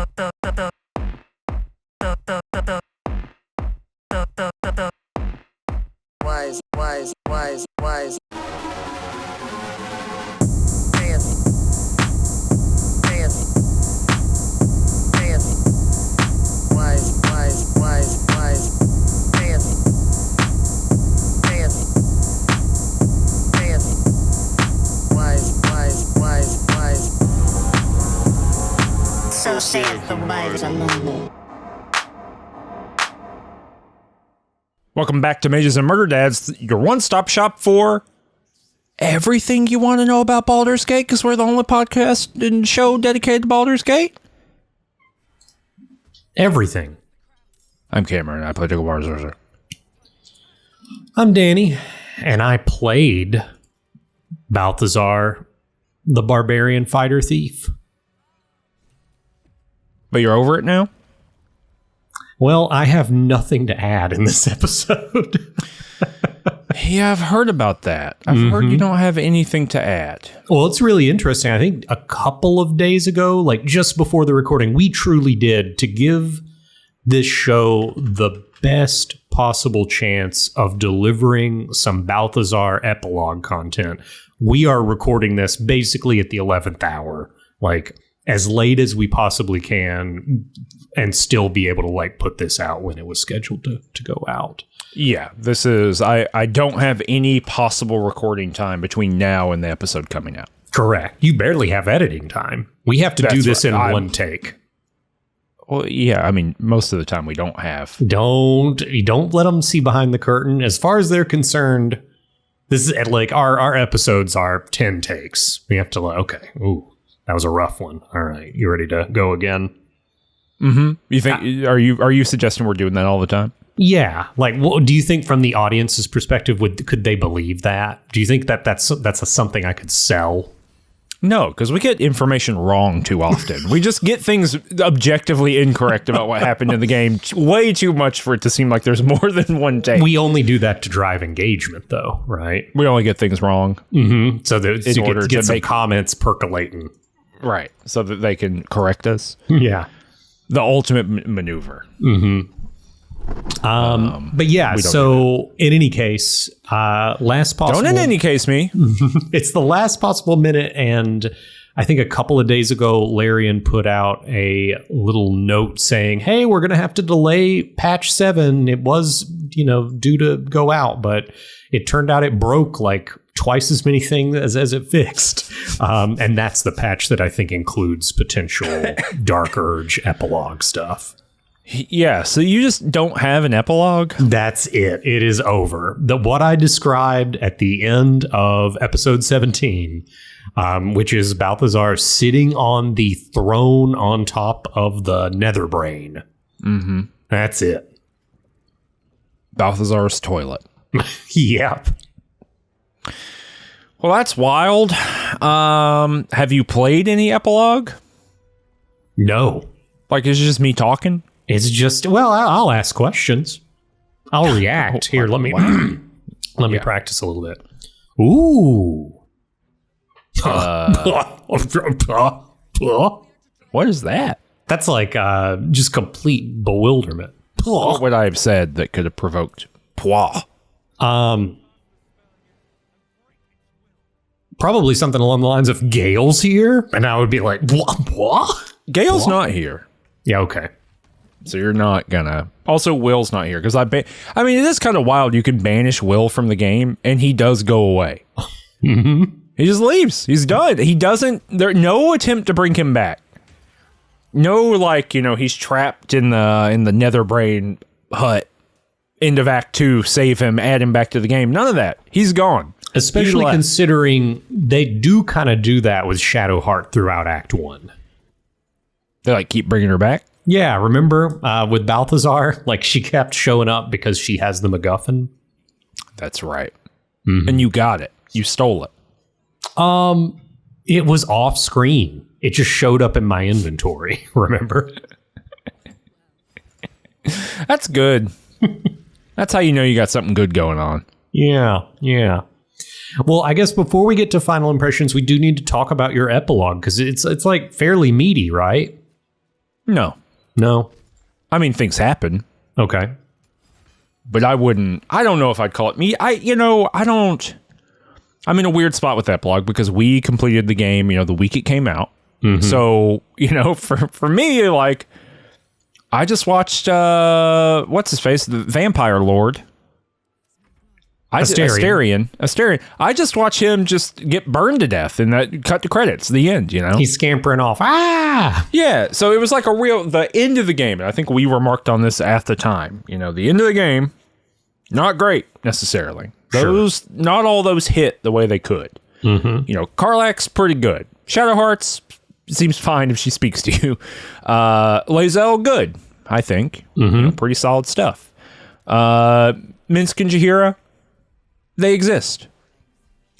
Wise. So saith the wise among them. Welcome back to Mages and Murderdads, your one-stop shop for everything you want to know about Baldur's Gate, because we're the only podcast and show dedicated to Baldur's Gate. Everything. I'm Cameron, I play Dagobah Sorcerer. I'm Danny, and I played Balthazar, the Barbarian Fighter Thief. But you're over it now? Well, I have nothing to add in this episode. Yeah, I've heard about that. I've heard you don't have anything to add. Well, it's really interesting. I think a couple of days ago, like just before the recording, we truly did, to give this show the best possible chance of delivering some Balthazar epilogue content. We are recording this basically at the 11th hour, like as late as we possibly can, and still be able to like put this out when it was scheduled to go out. Yeah, this is, I don't have any possible recording time between now and the episode coming out. Correct. You barely have editing time. We have to do this in one take. Well, yeah, I mean, most of the time we don't have. Don't let them see behind the curtain. As far as they're concerned, this is like our episodes are 10 takes. We have to okay. Ooh, that was a rough one. All right, you ready to go again? Mm-hmm. You think? Are you suggesting we're doing that all the time? Yeah. Like, what do you think from the audience's perspective? Could they believe that? Do you think that's something I could sell? No, because we get information wrong too often. We just get things objectively incorrect about what happened in the game way too much for it to seem like there's more than one take. We only do that to drive engagement, though, right? We only get things wrong. Mm-hmm. So that in order to get some make comments percolating. Right. So that they can correct us. Yeah. The ultimate maneuver. Mm-hmm. But yeah, so in any case, last possible... Don't in any case me. It's the last possible minute, and I think a couple of days ago, Larian put out a little note saying, hey, we're going to have to delay patch 7. It was, due to go out, but it turned out it broke like twice as many things as it fixed. And that's the patch that I think includes potential Dark Urge epilogue stuff. Yeah, so you just don't have an epilogue? That's it. It is over. What I described at the end of episode 17, which is Balthazar sitting on the throne on top of the Netherbrain. Mm-hmm. That's it. Balthazar's toilet. Yep. Well, that's wild. Have you played any epilogue? No. Like, is it just me talking? It's just, well, I'll ask questions. I'll react. Here, let me practice a little bit. Ooh. What is that? That's like just complete bewilderment. What would I have said that could have provoked pwa? Probably something along the lines of Gale's here, and I would be like, what? Gale's not here. Yeah, okay. So you're not gonna. Also, Will's not here because I mean, it is kind of wild. You can banish Will from the game, and he does go away. Mm-hmm. He just leaves. He's done. He doesn't. There's no attempt to bring him back. No, he's trapped in the Netherbrain hut. End of Act 2. Save him. Add him back to the game. None of that. He's gone. Especially considering they do kind of do that with Shadowheart throughout Act 1. They keep bringing her back. Yeah, remember with Balthazar, she kept showing up because she has the MacGuffin. That's right. Mm-hmm. And you got it. You stole it. It was off screen. It just showed up in my inventory. Remember? That's good. That's how you know you got something good going on. Yeah. Well, I guess before we get to final impressions, we do need to talk about your epilogue because it's fairly meaty, right? No. No. I mean, things happen. Okay. But I don't know if I'd call it me. I'm in a weird spot with epilogue because we completed the game, the week it came out. Mm-hmm. So, for me, like, I just watched, what's his face? The Vampire Lord. Astarion. I just watched him just get burned to death and that cut the credits, the end, He's scampering off. Ah! Yeah, so it was like the end of the game. And I think we remarked on this at the time. The end of the game, not great necessarily. Not all those hit the way they could. Mm-hmm. Karlach's pretty good. Shadowheart seems fine if she speaks to you. Lae'zel, good, I think. Mm-hmm. Pretty solid stuff. Minsc and Jahira, they exist.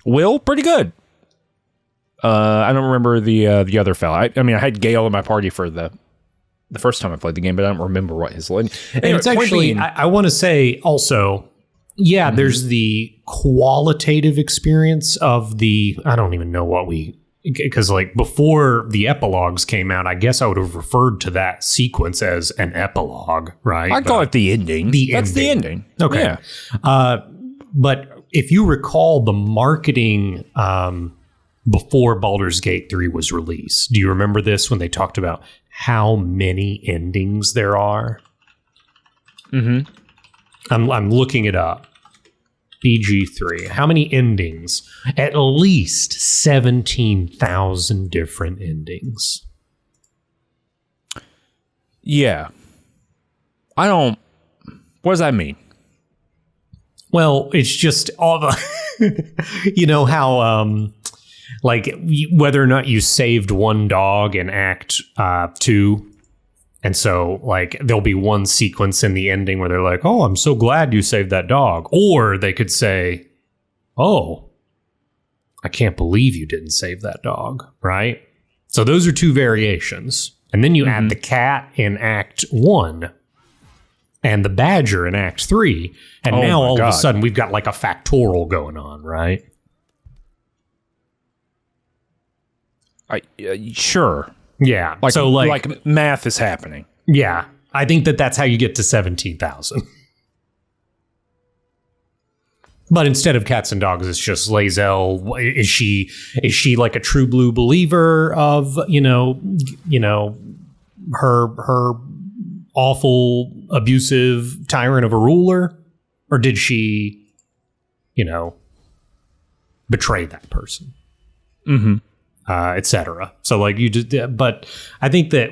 Will, pretty good. I don't remember the other fella. I had Gale in my party for the first time I played the game, but I don't remember what his line. Anyway, it's actually, I want to say also, there's the qualitative experience of I don't even know because like before the epilogues came out, I guess I would have referred to that sequence as an epilogue, right? I'd call it the ending. That's the ending. Okay. Yeah. But if you recall the marketing before Baldur's Gate 3 was released, do you remember this when they talked about how many endings there are? Mm-hmm. I'm looking it up. BG3. How many endings? At least 17,000 different endings. Yeah. What does that mean? Well, it's just all the, how, like whether or not you saved one dog in Act 2. And so, like, there'll be one sequence in the ending where they're like, oh, I'm so glad you saved that dog. Or they could say, oh, I can't believe you didn't save that dog, right? So those are two variations. And then you add the cat in Act 1 and the badger in Act 3. And now all of a sudden we've got like a factorial going on, right? Sure. Yeah. Like math is happening. Yeah. I think that's how you get to 17,000. But instead of cats and dogs, it's just Lae'zel. Is she like a true blue believer of, her awful, abusive tyrant of a ruler? Or did she, betray that person? Mm-hmm. Etc. So like but I think that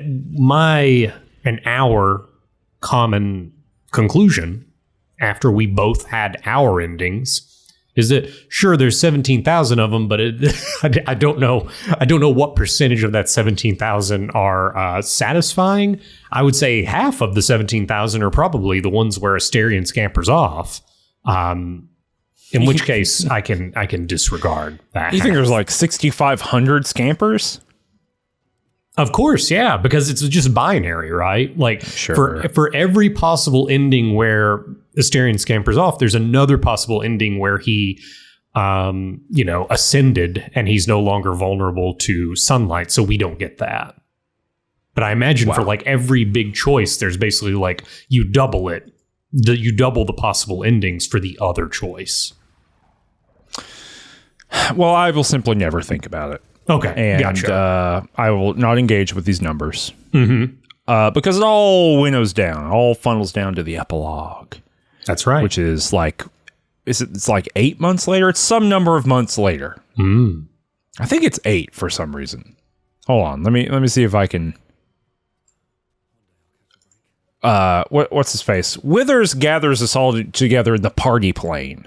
our common conclusion after we both had our endings is that sure there's 17,000 of them, but I don't know what percentage of that 17,000 are satisfying. I would say half of the 17,000 are probably the ones where Astarion scampers off. In which case, I can disregard that. You think there's like 6,500 scampers? Of course, yeah, because it's just binary, right? Like for every possible ending where Astarion scampers off, there's another possible ending where he, ascended and he's no longer vulnerable to sunlight, so we don't get that. But I imagine for like every big choice, there's basically like you double it. You double the possible endings for the other choice. Well, I will simply never think about it. Okay, and gotcha. I will not engage with these numbers. Mm-hmm. Because it all winnows down, it all funnels down to the epilogue. That's right. Which is like, it's like 8 months later? It's some number of months later. I think it's 8 for some reason. Hold on, let me see if I can... what's his face? Withers gathers us all together in the party plane.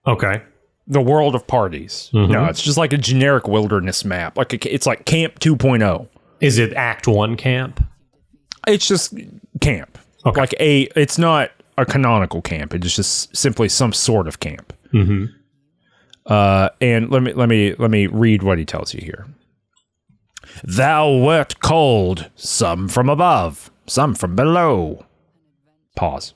Okay. The world of parties. Mm-hmm. No, it's just like a generic wilderness map. It's like Camp 2.0. Is it Act 1 camp? It's just camp. Okay. It's not a canonical camp. It's just simply some sort of camp. Mm-hmm. And let me read what he tells you here. Thou wert cold, some from above, some from below. Pause.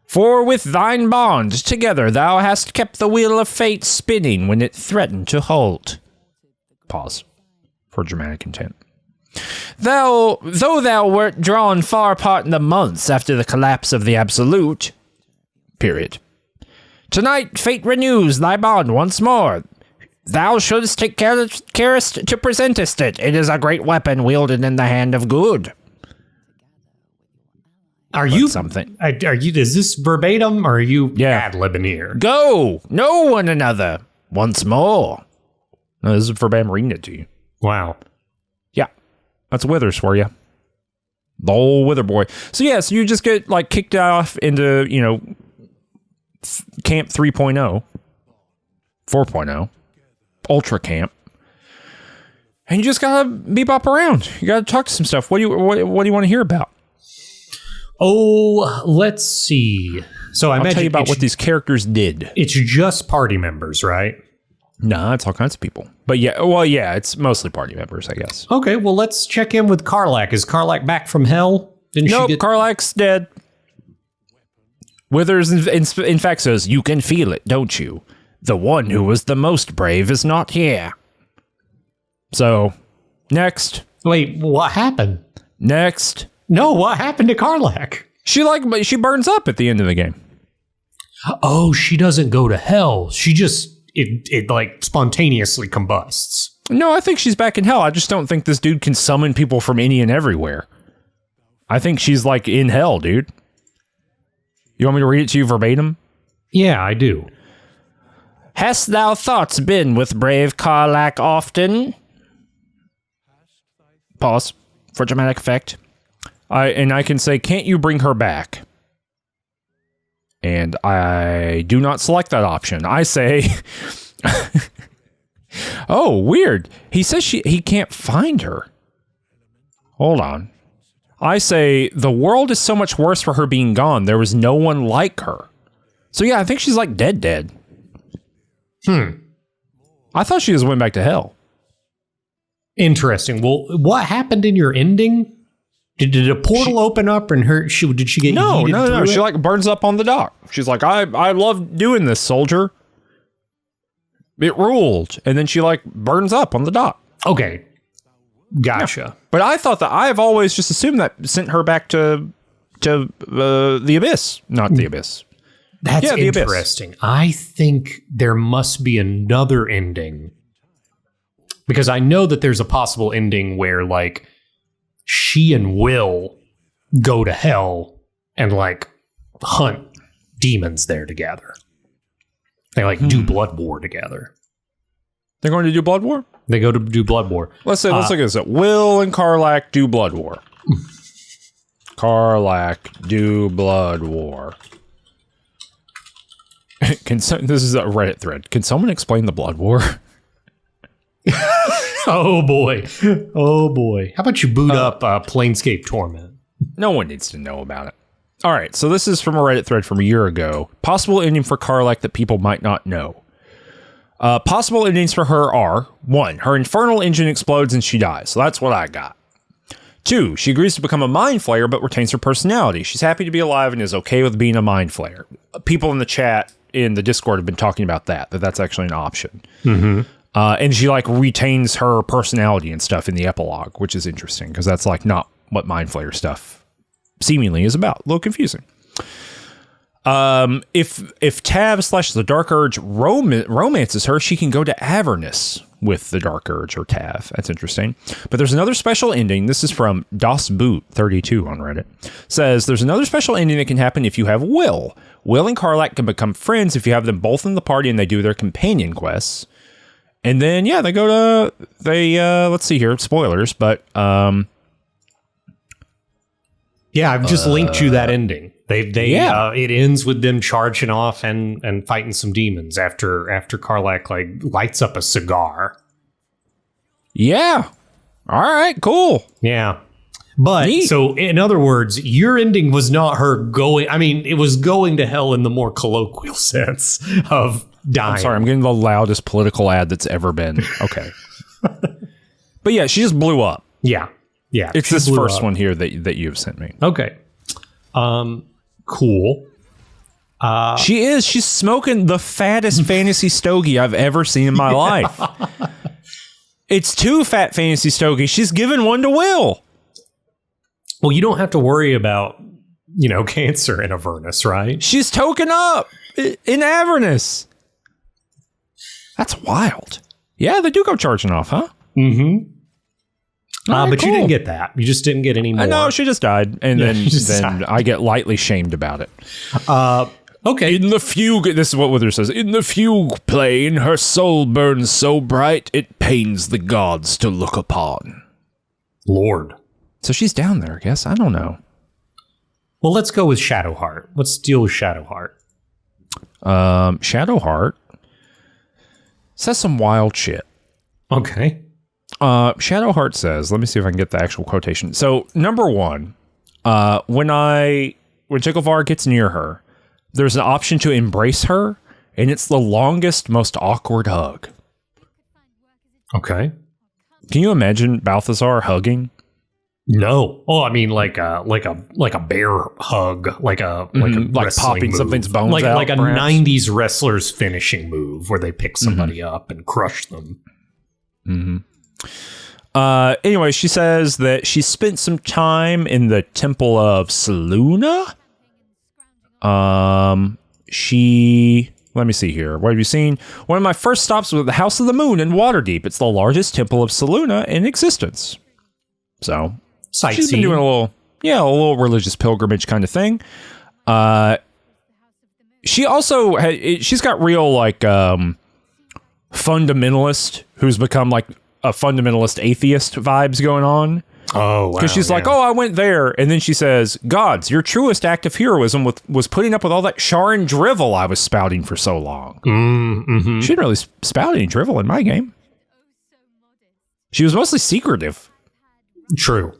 For with thine bond together thou hast kept the wheel of fate spinning when it threatened to halt. Pause. For dramatic intent. Though thou wert drawn far apart in the months after the collapse of the Absolute. Period. Tonight fate renews thy bond once more. Thou shouldst take carest to presentest it. It is a great weapon wielded in the hand of good. Are you something? Are you? Is this verbatim, or are you ad-libbing here? Go, know one another once more. No, this is verbatim reading it to you. Wow. Yeah, that's Withers for you. The old Wither boy. So so you just get like kicked off into Camp 3.0, 4.0, Ultra Camp, and you just gotta bebop around. You gotta talk to some stuff. What do you want to hear about? Oh, let's see. So I'll tell you about what these characters did. It's just party members, right? No, it's all kinds of people. But it's mostly party members, I guess. Okay, well, let's check in with Karlach. Is Karlach back from hell? Nope, Karlach's dead. Withers, in fact, says, you can feel it, don't you? The one who was the most brave is not here. So, next. Wait, what happened? Next. No, what happened to Karlach? She burns up at the end of the game. Oh, she doesn't go to hell. She just, it like spontaneously combusts. No, I think she's back in hell. I just don't think this dude can summon people from any and everywhere. I think she's like in hell, dude. You want me to read it to you verbatim? Yeah, I do. Hast thou thoughts been with brave Karlach often? Pause for dramatic effect. I can say, can't you bring her back? And I do not select that option. I say, oh, weird. He says he can't find her. Hold on. I say, the world is so much worse for her being gone. There was no one like her. So yeah, I think she's like dead. I thought she just went back to hell. Interesting. Well, what happened in your ending? Did a portal open up and did she get No. it? She like burns up on the dock. She's like, I love doing this, soldier. It ruled. And then she like burns up on the dock. Okay. Gotcha. Yeah. But I thought that I've always just assumed that sent her back to the abyss, not the abyss. That's Abyss. interesting. I think there must be another ending, because I know that there's a possible ending where like she and Will go to hell and like hunt demons there together. They like do blood war together. They're going to do blood war? They go to do blood war. Let's look at this. Will and Karlach do blood war. Karlach do blood war. This is a Reddit thread. Can someone explain the blood war? Oh boy. How about you boot up Planescape Torment? No one needs to know about it. All right, so this is from a Reddit thread from a year ago. Possible ending for Karlach that people might not know. Possible endings for her are: 1, her infernal engine explodes and she dies. So that's what I got. 2, she agrees to become a mind flayer but retains her personality. She's happy to be alive and is okay with being a mind flayer. People in the chat in the Discord have been talking about that's actually an option. Mm-hmm. And she like retains her personality and stuff in the epilogue, which is interesting because that's like not what mind flayer stuff seemingly is about. A little confusing. If Tav / the Dark Urge romances her, she can go to Avernus with the Dark Urge or Tav. That's interesting. But there's another special ending. This is from DosBoot32 on Reddit. Says there's another special ending that can happen if you have Will. Will and Karlach can become friends if you have them both in the party and they do their companion quests. And then they go to let's see here, spoilers, but yeah, I've just linked you that ending. It ends with them charging off and fighting some demons after Karlach like lights up a cigar. Yeah. All right, cool. Yeah. But neat. So in other words, your ending was not her going. I mean, it was going to hell in the more colloquial sense of dying. I'm sorry, I'm getting the loudest political ad that's ever been. Okay. But yeah, she just blew up. Yeah. Yeah. It's this first one here that you've sent me. Okay. Cool. She's smoking the fattest fantasy stogie I've ever seen in my life. It's 2 fat fantasy stogies. She's given 1 to Will. Well, you don't have to worry about, cancer in Avernus, right? She's token up in Avernus. That's wild. Yeah, they do go charging off, huh? Mm-hmm. Right, but cool. you didn't get that. You just didn't get any more. No, she just died, and then I get lightly shamed about it. Okay. In the fugue, this is what Wither says. In the fugue plane, her soul burns so bright it pains the gods to look upon. Lord. So she's down there, I guess. I don't know. Well, let's go with Shadowheart. Let's deal with Shadowheart. Shadowheart says some wild shit. Okay. Shadowheart says, let me see if I can get the actual quotation. So, number 1, when Ticklevar gets near her, there's an option to embrace her, and it's the longest, most awkward hug. Okay. Can you imagine Balthazar hugging? No. Oh, I mean like a bear hug, like popping move. Something's bones like out, like a perhaps? 90s wrestler's finishing move where they pick somebody up and crush them. Anyway, she says that she spent some time in the Temple of Selûne. Let me see here. What have you seen? One of my first stops was the House of the Moon in Waterdeep. It's the largest temple of Selûne in existence. So she's been doing a little religious pilgrimage kind of thing. She also she's got real fundamentalist who's become like a fundamentalist atheist vibes going on. Oh, wow. Because she's like, I went there. And then she says, gods, your truest act of heroism was putting up with all that Sharon drivel I was spouting for so long. Mm-hmm. She didn't really spout any drivel in my game. She was mostly secretive. True.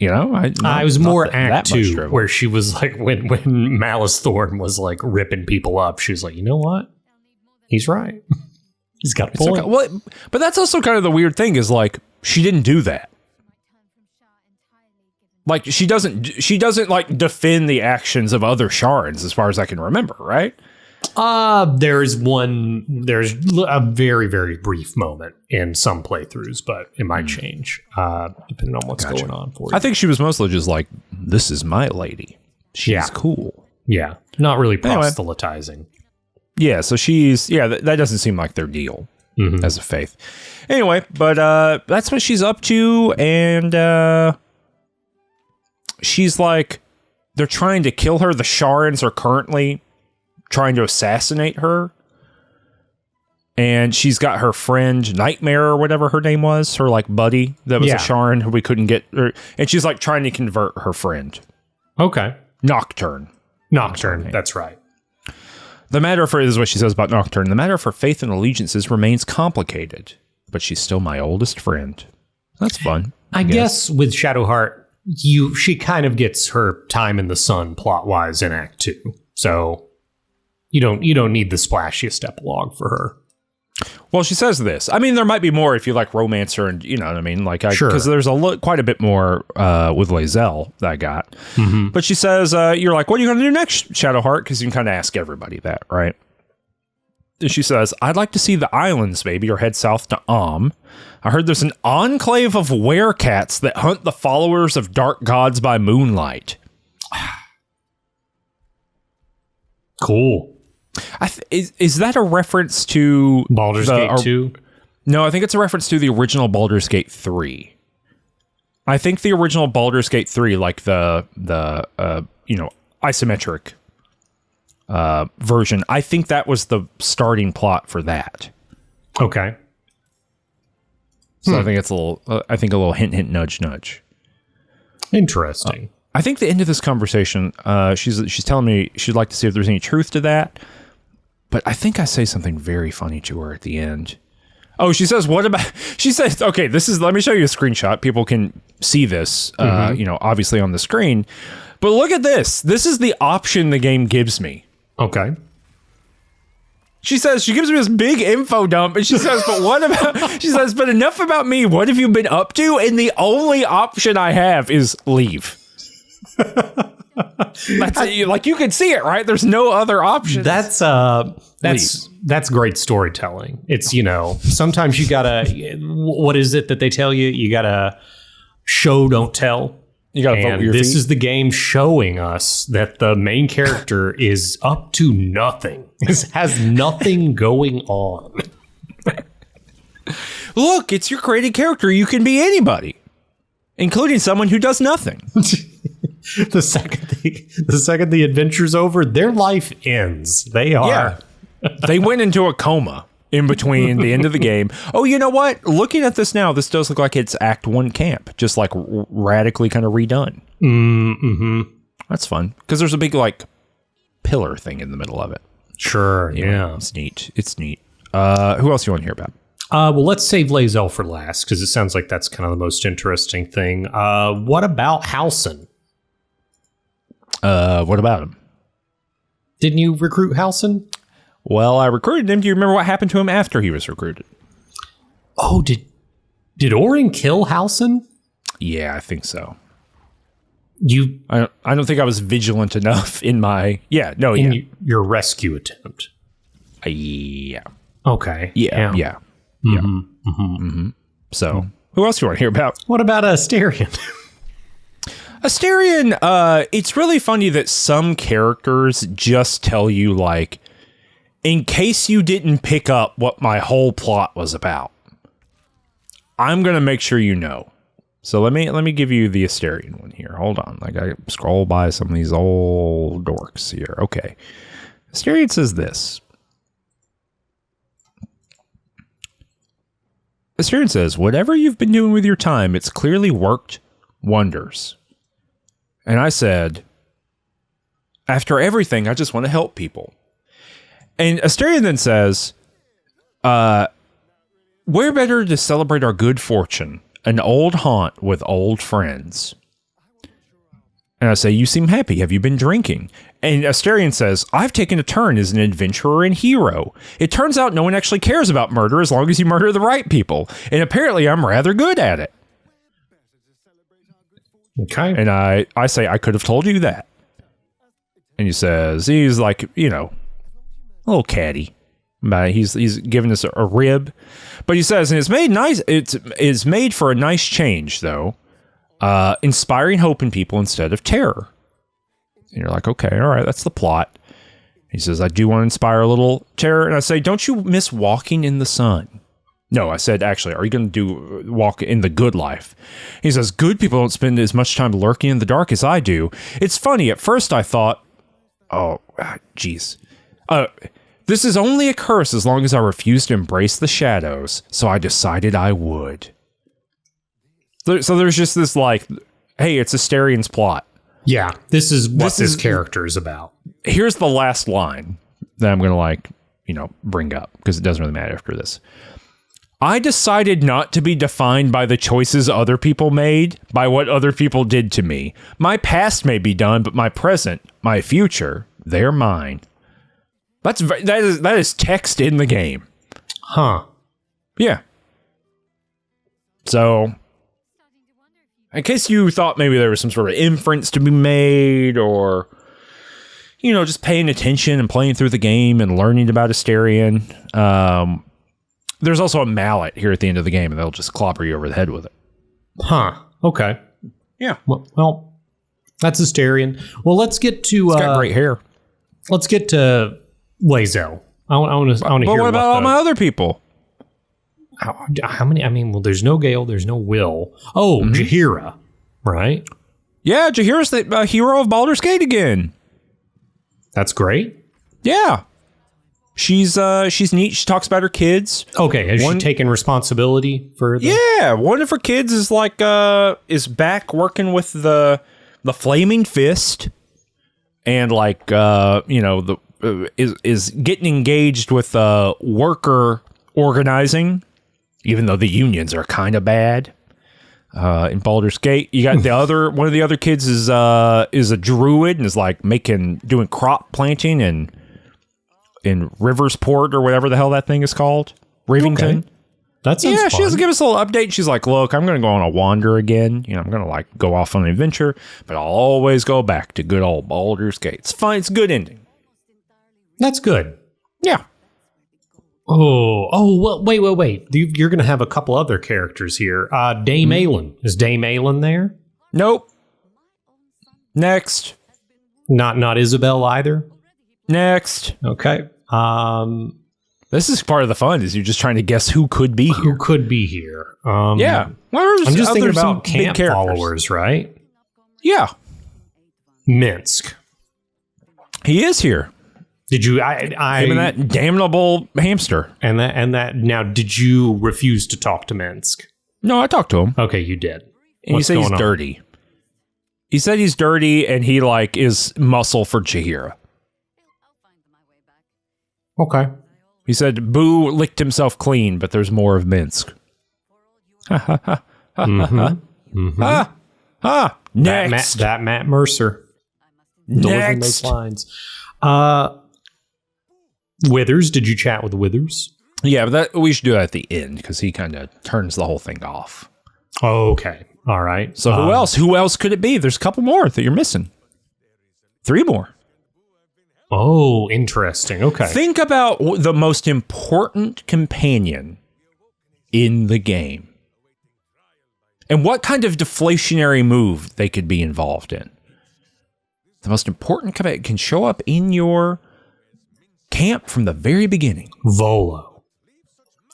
I was more that Act 2, where she was like, when Malice Thorn was like ripping people up, she was like, you know what? He's right. He's got a point. Okay. Well, but that's also kind of the weird thing is like, she didn't do that. Like, she doesn't like defend the actions of other Sharans as far as I can remember, right? There's a very, very brief moment in some playthroughs, but it might change, depending on what's going on for you. I think she was mostly just like, this is my lady. She's cool. Yeah. Not really proselytizing. Yeah, so that doesn't seem like their deal as a faith. Anyway, but that's what she's up to, and she's like, they're trying to kill her. The Sharans are currently trying to assassinate her. And she's got her friend Nightmare or whatever her name was, her like buddy that was a Sharan who we couldn't get. And she's like trying to convert her friend. Okay. Nocturne, that's right. The matter for this is what she says about Nocturne. The matter for faith and allegiances remains complicated, but she's still my oldest friend. That's fun. I guess with Shadowheart, she kind of gets her time in the sun plot-wise in Act 2. So you don't need the splashiest epilogue for her. Well, she says this. I mean, there might be more if you like Romancer and, you know what I mean? Like, sure. Because there's quite a bit more with Lae'zel that I got. Mm-hmm. But she says, you're like, what are you going to do next, Shadowheart? Because you can kind of ask everybody that, right? And she says, I'd like to see the islands, maybe, or head south to I heard there's an enclave of werecats that hunt the followers of dark gods by moonlight. Cool. Is that a reference to Baldur's Gate 2? No, I think it's a reference to the original Baldur's Gate 3. I think the original Baldur's Gate 3, like the isometric version, I think that was the starting plot for that. Okay. So I think it's a little hint, nudge, nudge. Interesting. I think the end of this conversation, she's telling me she'd like to see if there's any truth to that. But I think I say something very funny to her at the end. Oh, she says, okay, let me show you a screenshot. People can see this, obviously on the screen. But look at this. This is the option the game gives me. Okay. She gives me this big info dump, and she says, but enough about me. What have you been up to? And the only option I have is leave. That's like you can see it, right? There's no other option. That's great storytelling. It's, sometimes you gotta, what is it that they tell you? You gotta show, don't tell. You gotta vote with your this feet. is the game showing us that the main character is up to nothing. Has nothing going on. Look, it's your created character. You can be anybody, including someone who does nothing. The second the adventure's over, their life ends. They are. Yeah. They went into a coma in between the end of the game. Oh, you know what? Looking at this now, this does look like it's Act 1 camp, just like radically kind of redone. Mm-hmm. That's fun because there's a big like pillar thing in the middle of it. Sure. Yeah. It's neat. It's neat. Who else do you want to hear about? Well, let's save Lae'zel for last because it sounds like that's kind of the most interesting thing. What about Halsin? What about him? Didn't you recruit Halsin? Well, I recruited him. Do you remember what happened to him after he was recruited? Oh, did Orin kill Halsin? Yeah, I think so. I don't think I was vigilant enough in my your rescue attempt. Yeah. Okay. Yeah. So, who else do you want to hear about? What about Astarion? Astarion, it's really funny that some characters just tell you, like, in case you didn't pick up what my whole plot was about, I'm going to make sure you know. So let me give you the Astarion one here. Hold on. Like, I scroll by some of these old dorks here. Okay. Astarion says this. Astarion says, whatever you've been doing with your time, it's clearly worked wonders. And I said, after everything, I just want to help people. And Astarion then says, we're better to celebrate our good fortune, an old haunt with old friends. And I say, you seem happy. Have you been drinking? And Astarion says, I've taken a turn as an adventurer and hero. It turns out no one actually cares about murder as long as you murder the right people. And apparently I'm rather good at it. Okay. And I say, I could have told you that. And he says, he's like, a little catty. But he's giving us a rib. But he says, and it's made for a nice change, though. Inspiring hope in people instead of terror. And you're like, okay, all right, that's the plot. He says, I do want to inspire a little terror. And I say, don't you miss walking in the sun? No, I said, actually, are you going to walk in the good life? He says, good people don't spend as much time lurking in the dark as I do. It's funny. At first I thought, geez. This is only a curse as long as I refuse to embrace the shadows. So I decided I would. So there's just this like, hey, it's Astarion's plot. Yeah, this is what this character is about. Here's the last line that I'm going to bring up because it doesn't really matter after this. I decided not to be defined by the choices other people made, by what other people did to me. My past may be done, but my present, my future, they're mine. That is text in the game. Huh. Yeah. So, in case you thought maybe there was some sort of inference to be made or, just paying attention and playing through the game and learning about Astarion, there's also a mallet here at the end of the game and they'll just clobber you over the head with it. Huh. Okay. Yeah. Well, that's Astarion. Well, let's get to... It's got great hair. Let's get to Lae'zel. I want to hear what about all my other people? How many? I mean, well, there's no Gale, there's no Will. Oh, Jahira, right? Yeah, Jahira's the hero of Baldur's Gate again. That's great. Yeah. She's neat. She talks about her kids. Okay, has she taken responsibility for the... Yeah, one of her kids is is back working with the Flaming Fist and is getting engaged with worker organizing, even though the unions are kind of bad. In Baldur's Gate, you got one of the other kids is a druid and is doing crop planting in Riversport or whatever the hell that thing is called, Rivington. That sounds Yeah, fun. she doesn't give us a little update. She's like, look, I'm going to go on a wander again. You know, I'm going to like go off on an adventure, but I'll always go back to good old Baldur's Gate. It's fine. It's a good ending. That's good. Yeah. Well, wait. You're going to have a couple other characters here. Dame Aelin. Is Dame Aelin there? Nope. Next. Not Isabel either? Next. Okay. This is part of the fun, is you're just trying to guess who could be here. Who could be here? Yeah. Well, I'm just thinking there's some about big camp characters. followers, right? Yeah. Minsc. He is here. Did you? Him and that damnable hamster. And that. Now, did you refuse to talk to Minsc? No, I talked to him. Okay, you did. And he said he's dirty. He said he's dirty and he like is muscle for Jahira. Okay. He said Boo licked himself clean, but there's more of Minsc. Next. That Matt Mercer. Delivering those lines. Withers, did you chat with Withers? Yeah, but we should do that at the end because he kind of turns the whole thing off. Okay. All right. So who else? Who else could it be? There's a couple more that you're missing. 3 more. Oh, interesting. Okay. Think about the most important companion in the game and what kind of deflationary move they could be involved in. The most important companion can show up in your camp from the very beginning. Volo.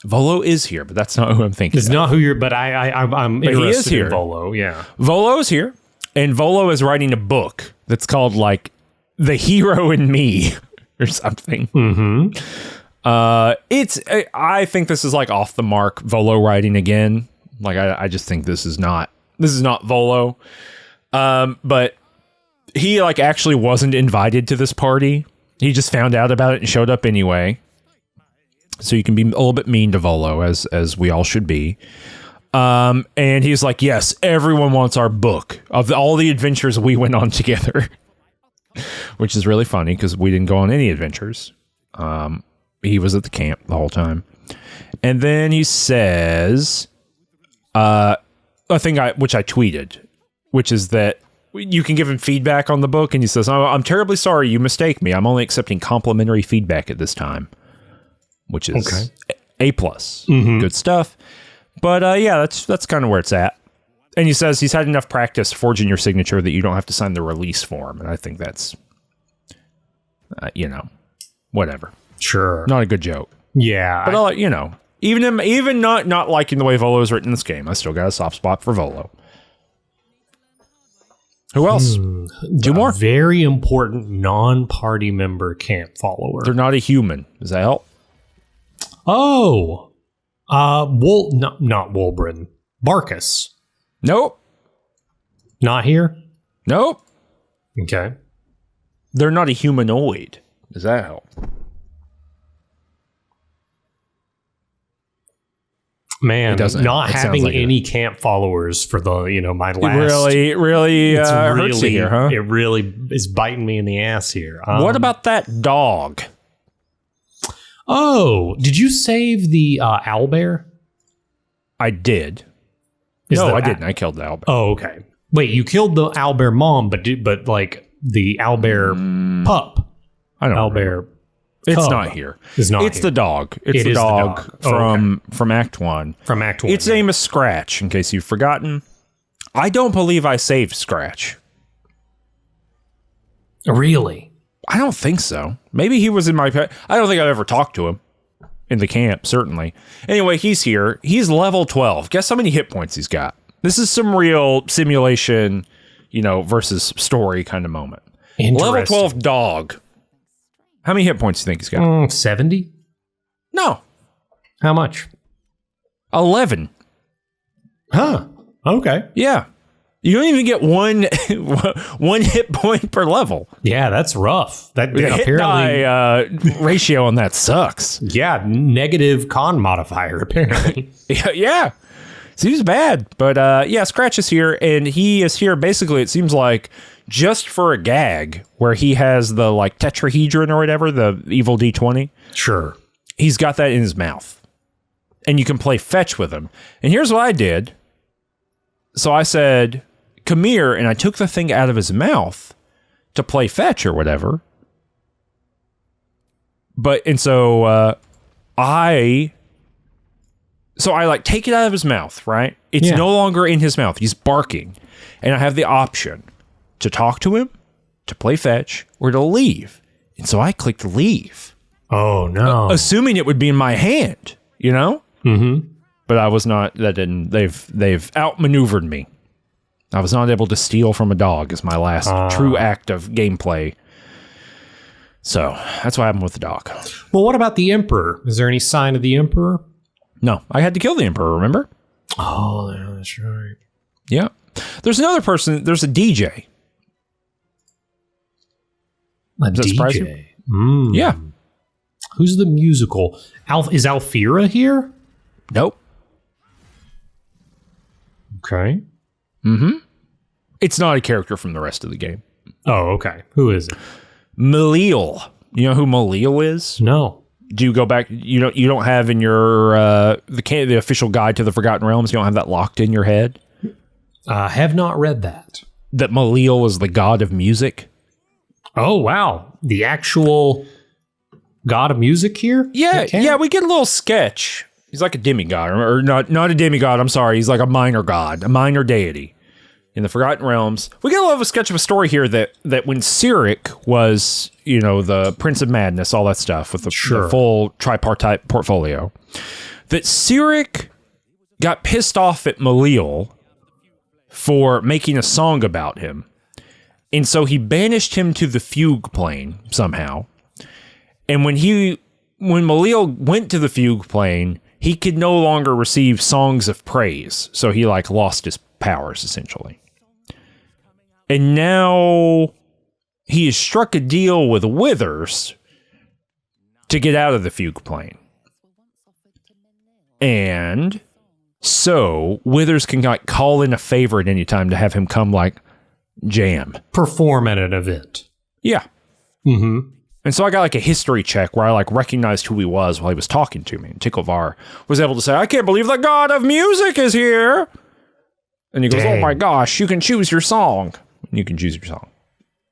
Volo is here, but that's not who I'm thinking. It's not who you're, but I'm But interested he is here. in Volo. Yeah. Volo Volo is here, and Volo is writing a book that's called like The Hero in Me or something. Mm-hmm. I think this is like off the mark Volo writing again. Like I just think this is not Volo. But he like actually wasn't invited to this party. He just found out about it and showed up anyway. So you can be a little bit mean to Volo, as we all should be. And he's like, yes, everyone wants our book of all the adventures we went on together. Which is really funny because we didn't go on any adventures. He was at the camp the whole time. And then he says, a thing which I tweeted, which is that you can give him feedback on the book. And he says, oh, I'm terribly sorry you mistake me. I'm only accepting complimentary feedback at this time. Which is A+. Mm-hmm. Good stuff. But yeah, that's kind of where it's at. And he says he's had enough practice forging your signature that you don't have to sign the release form. And I think that's, whatever. Sure. Not a good joke. Yeah. But, even not liking the way Volo is written in this game, I still got a soft spot for Volo. Who else? 2 more. Very important non-party member camp follower. They're not a human. Does that help? Oh. Not Wolbrin. Barkus. Nope. Not here? Nope. Okay. They're not a humanoid. Does that help? Man, not It having sounds like any camp followers for the, my last... really hurts you here, huh? It really is biting me in the ass here. What about that dog? Oh, did you save the owlbear? I did. I didn't. I killed the owlbear. Oh, okay. Wait, you killed the owlbear mom, but like the owlbear pup. I don't know. Owlbear. It's cub not here. It's not. It's here. the dog. It's It the is dog, the dog. from Act 1. From Act 1. Its name is Scratch, in case you've forgotten. I don't believe I saved Scratch. Really? I don't think so. Maybe he was in my... I don't think I've ever talked to him. In the camp, certainly. Anyway, he's here. He's level 12. Guess how many hit points he's got? This is some real simulation, versus story kind of moment. Level 12 dog. How many hit points do you think he's got? 70? No. How much? 11. Huh. Okay. Yeah. You don't even get one hit point per level. Yeah, that's rough. That The hit die ratio on that sucks. Yeah, negative con modifier, apparently. Yeah. Seems bad. But yeah, Scratch is here, and he is here basically, it seems like, just for a gag, where he has the like tetrahedron or whatever, the evil D20. Sure. He's got that in his mouth. and you can play fetch with him. And here's what I did. So I said, come here, and I took the thing out of his mouth to play fetch or whatever. So I like take it out of his mouth, right? It's no longer in his mouth. He's barking. And I have the option to talk to him, to play fetch, or to leave. And so I clicked leave. Oh, no. Assuming it would be in my hand, you know? Mm-hmm. But I was not, they've outmaneuvered me. I was not able to steal from a dog as my last true act of gameplay. So that's what happened with the dog. Well, what about the Emperor? Is there any sign of the Emperor? No, I had to kill the Emperor, remember? Oh, yeah, that's right. Yeah. There's another person, there's a DJ. Does that surprise you? Mm. Yeah. Who's the musical? Is Alfira here? Nope. Okay. Mm-hmm. It's not a character from the rest of the game. Oh, okay. Who is it? Lae'zel. You know who Lae'zel is? No. Do you go back? You don't have in your the official guide to the Forgotten Realms. You don't have that locked in your head. I have not read that. That Lae'zel is the god of music. Oh wow, the actual god of music here. Yeah, yeah. We get a little sketch. He's like a demigod, or not a demigod. I'm sorry. He's like a minor god, a minor deity in the Forgotten Realms. We get a little of a sketch of a story here that when Cyric was, the Prince of Madness, all that stuff with the full tripartite portfolio, that Cyric got pissed off at Lae'zel for making a song about him. And so he banished him to the fugue plane somehow. And when Lae'zel went to the fugue plane, he could no longer receive songs of praise. So he lost his powers essentially. And now he has struck a deal with Withers to get out of the fugue plane. And so Withers can call in a favor at any time to have him come jam. Perform at an event. Yeah. Mm-hmm. And so I got a history check where I recognized who he was while he was talking to me. And Ticklevar was able to say, I can't believe the god of music is here. And he goes, oh my gosh, you can choose your song. And you can choose your song.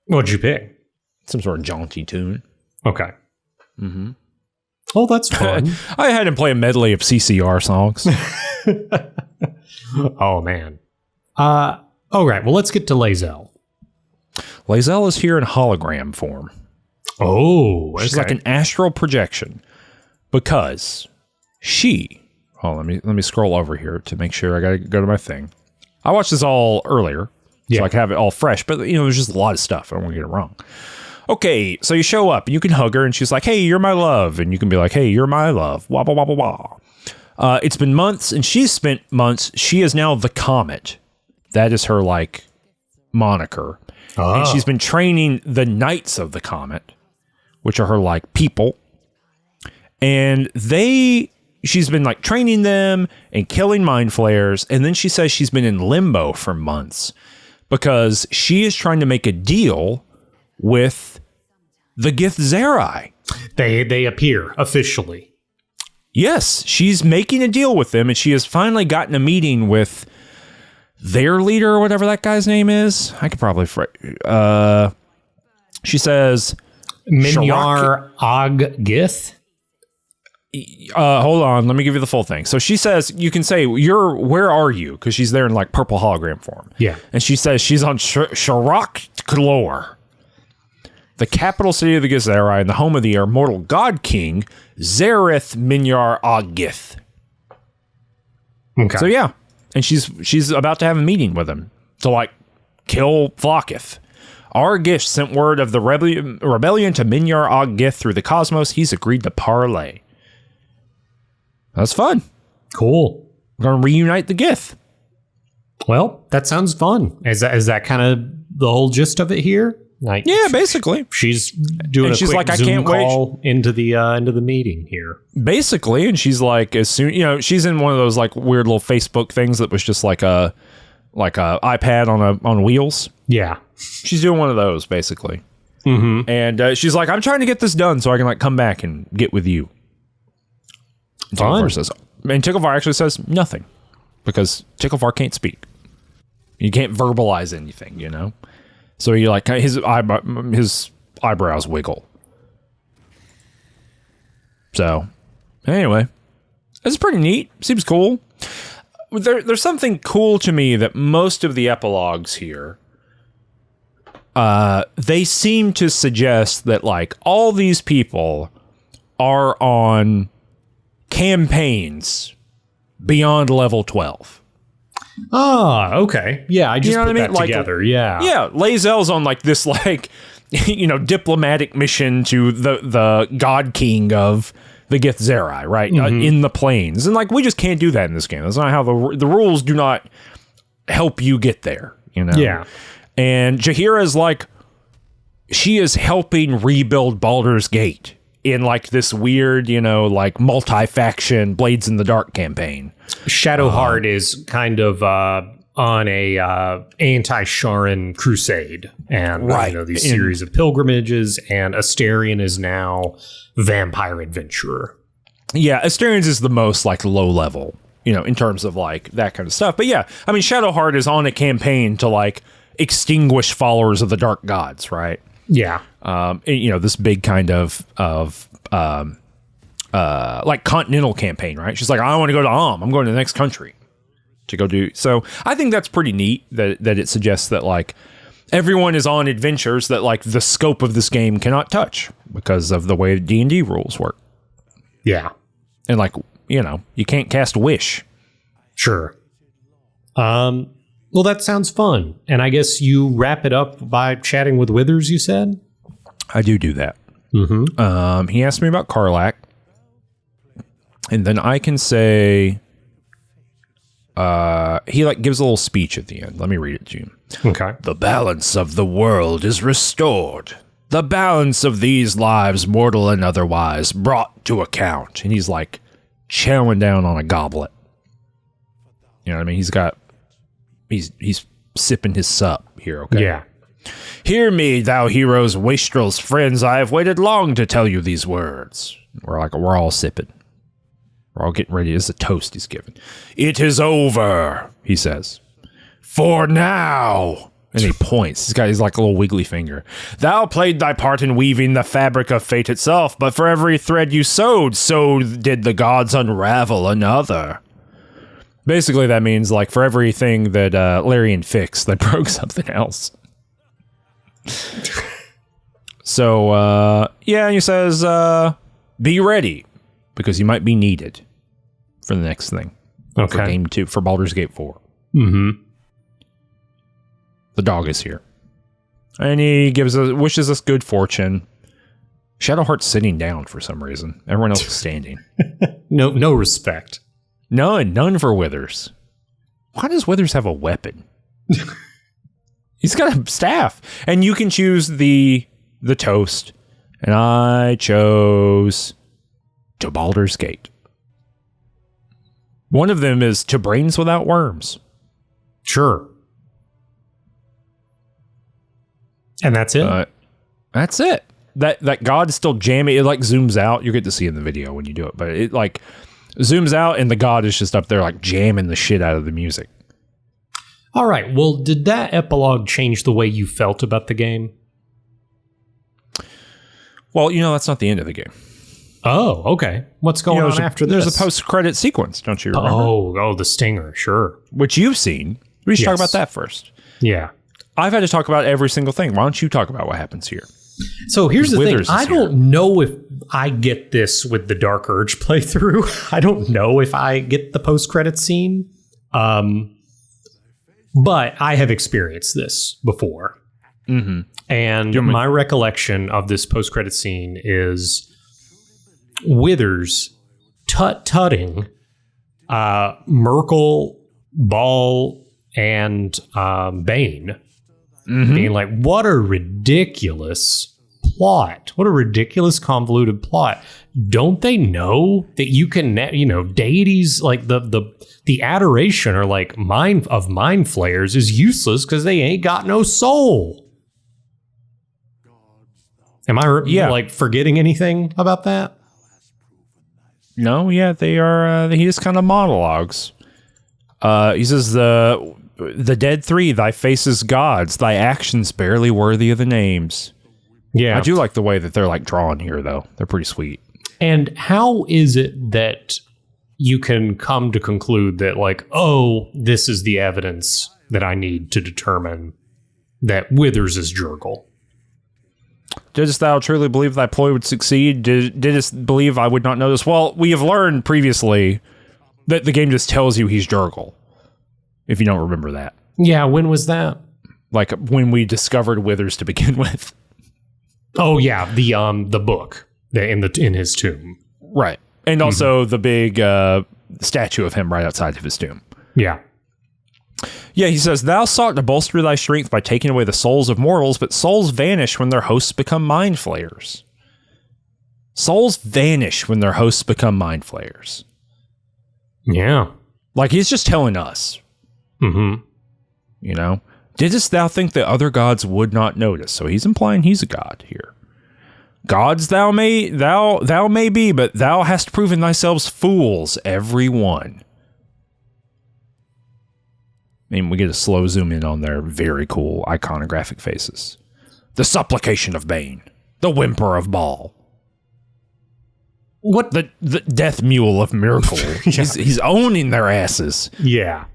What'd you pick? Some sort of jaunty tune. Okay. Mm-hmm. Oh, that's fun. I had him play a medley of CCR songs. Oh, man. All right, well, let's get to Lae'zel. Lae'zel is here in hologram form. Oh, okay. She's like an astral projection because let me scroll over here to make sure I got to go to my thing. I watched this all earlier, so I can have it all fresh, but there's just a lot of stuff. I don't want to get it wrong. Okay, so you show up and you can hug her and she's like, hey, you're my love. And you can be like, hey, you're my love. Wah, wah, wah, wah, wah. It's been months and she's spent months. She is now the Comet. That is her moniker. Oh. And she's been training the Knights of the Comet, which are her people. And she's been training them and killing mind flayers. And then she says she's been in limbo for months because she is trying to make a deal with the Githzerai. They appear officially. Yes, she's making a deal with them, and she has finally gotten a meeting with their leader or whatever that guy's name is. I could probably she says Minyar Og Gith. Hold on, let me give you the full thing. So she says, you can say, where are you? Because she's there in purple hologram form. Yeah. And she says she's on Sharak Klor, the capital city of the Githzerai and the home of the immortal god king, Zareth Minyar Ogith. Okay. So yeah. And she's about to have a meeting with him to kill Vlaakith. Argith sent word of the rebellion to Minyar Ogith through the cosmos. He's agreed to parlay. That's fun. Cool. We're going to reunite the Gith. Well, that sounds fun. Is that kind of the whole gist of it here? Yeah, basically. She's doing a quick Zoom call into the meeting here. Basically, and she's as soon, she's in one of those weird little Facebook things that was just a iPad on wheels. Yeah. She's doing one of those basically. Mm-hmm. And she's I'm trying to get this done so I can come back and get with you. Fun. Says, And Ticklevar actually says nothing because Ticklevar can't speak. You can't verbalize anything, you know? So you like his eyebrows wiggle. So anyway, it's pretty neat. Seems cool. There's something cool to me that most of the epilogues here, they seem to suggest that like all these people are on campaigns beyond level 12. Ah, okay. Yeah, I just put that together. Yeah. Yeah, Lae'zel's on like this like diplomatic mission to the God King of the Githzerai, right? In the plains. And like we just can't do that in this game. That's not how the rules do not help you get there, you know. Yeah. And Jahira is like she is helping rebuild Baldur's Gate in like this weird, like multi-faction Blades in the Dark campaign. Shadowheart is kind of on a anti-Sharan crusade, and these series of pilgrimages, and Astarion is now vampire adventurer. Yeah, Astarion's is the most like low level, in terms of like that kind of stuff. But yeah, I mean, Shadowheart is on a campaign to like extinguish followers of the dark gods, right? Yeah. This big kind of like continental campaign, right? She's like, I want to go to I'm going to the next country to go do. So I think that's pretty neat that it suggests that like everyone is on adventures that like the scope of this game cannot touch because of the way D&D rules work. Yeah. And like, you can't cast Wish. Sure. Well, that sounds fun. And I guess you wrap it up by chatting with Withers, you said? I do that. Mm-hmm. He asked me about Karlach. And then I can say, he like gives a little speech at the end. Let me read it to you. Okay. The balance of the world is restored. The balance of these lives, mortal and otherwise, brought to account. And he's like chowing down on a goblet. You know what I mean? He's sipping his sup here, okay? Yeah. Hear me, thou heroes, wastrels, friends. I have waited long to tell you these words. We're all sipping. We're all getting ready. This is a toast he's giving. It is over, he says. For now. And he points. He's like a little wiggly finger. Thou played thy part in weaving the fabric of fate itself, but for every thread you sewed, so did the gods unravel another. Basically, that means like for everything that Larian fixed, they broke something else. So, and he says, be ready, because you might be needed for the next thing. Okay. For Game 2, for Baldur's Gate 4. Mm-hmm. The dog is here. And he wishes us good fortune. Shadowheart's sitting down for some reason. Everyone else is standing. No respect. None for Withers. Why does Withers have a weapon? He's got a staff. And you can choose the toast. And I chose to Baldur's Gate. One of them is to brains without worms. Sure. And that's it? That's it. That god is still jamming. It like zooms out. You get to see in the video when you do it. But it like zooms out and the god is just up there like jamming the shit out of the music. All right. Well, did that epilogue change the way you felt about the game? Well, that's not the end of the game. Oh, okay. What's going on after this? There's a post-credit sequence, don't you remember? Oh, the stinger, sure. Which you've seen. We should talk about that first. Yeah. I've had to talk about every single thing. Why don't you talk about what happens here? So here's the thing. I don't know if I get this with the Dark Urge playthrough. I don't know if I get the post-credit scene. But I have experienced this before. Mm-hmm. And my recollection of this post-credit scene is Withers tut-tutting Merkel, Ball, and Bane. Mm-hmm. Being like, what a ridiculous plot. What a ridiculous convoluted plot. Don't they know that you can, deities like the adoration or like mind flayers is useless because they ain't got no soul. Am I like forgetting anything about that? No, yeah, they are. He just kind of monologues. He says, the dead three, thy faces gods, thy actions barely worthy of the names. Yeah. I do like the way that they're like drawn here, though. They're pretty sweet. And how is it that you can come to conclude that, like, oh, this is the evidence that I need to determine that Withers is Jurgle? Didst thou truly believe thy ploy would succeed? Didst believe I would not know this? Well, we have learned previously that the game just tells you he's Jurgle, if you don't remember that. Yeah, when was that? Like when we discovered Withers to begin with. Oh yeah, the book in his tomb. Right. And also the big statue of him right outside of his tomb. Yeah. Yeah, he says, thou sought to bolster thy strength by taking away the souls of mortals, but souls vanish when their hosts become mind flayers. Souls vanish when their hosts become mind flayers. Yeah. Like, he's just telling us. Mm-hmm. You know? Didst thou think that other gods would not notice? So he's implying he's a god here. Gods thou may be, but thou hast proven thyself fools, every one. I mean, we get a slow zoom in on their very cool iconographic faces. The supplication of Bane. The whimper of Baal. What? The death mule of Miracle. Yeah. He's owning their asses. Yeah.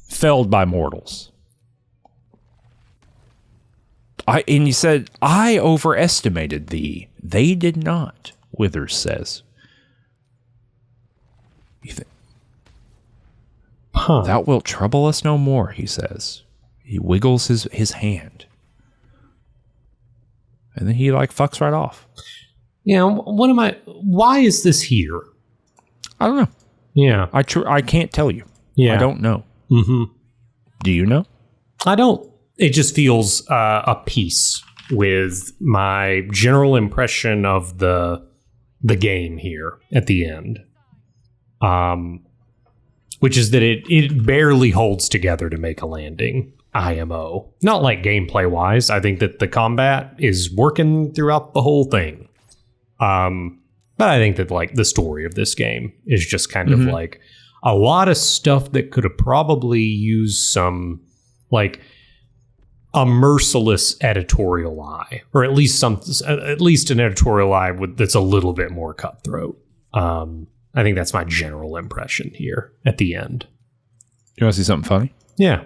Felled by mortals. And he said, I overestimated thee. They did not, Withers says. You think? Huh. Thou wilt trouble us no more, he says. He wiggles his hand. And then he like fucks right off. Yeah, why is this here? I don't know. Yeah. I can't tell you. Yeah. I don't know. Mm-hmm. Do you know? I don't. It just feels a piece with my general impression of the game here at the end. Which is that it barely holds together to make a landing, IMO. Not like gameplay-wise. I think that the combat is working throughout the whole thing. But I think that, like, the story of this game is just kind of like a lot of stuff that could have probably used some, like, a merciless editorial eye, or at least an editorial eye that's a little bit more cutthroat. I think that's my general impression here at the end. You want to see something funny? Yeah.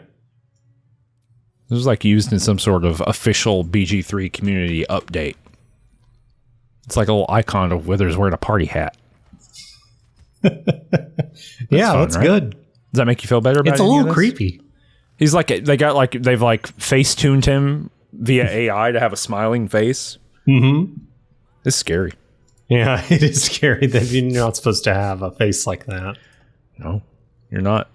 This was like used in some sort of official BG3 community update. It's like a little icon of Withers wearing a party hat. That's right? good. Does that make you feel better about it? It's a little creepy. He's like, they've like face tuned him via AI to have a smiling face. Mm-hmm. It's scary. Yeah, it is scary that you're not supposed to have a face like that. No, you're not.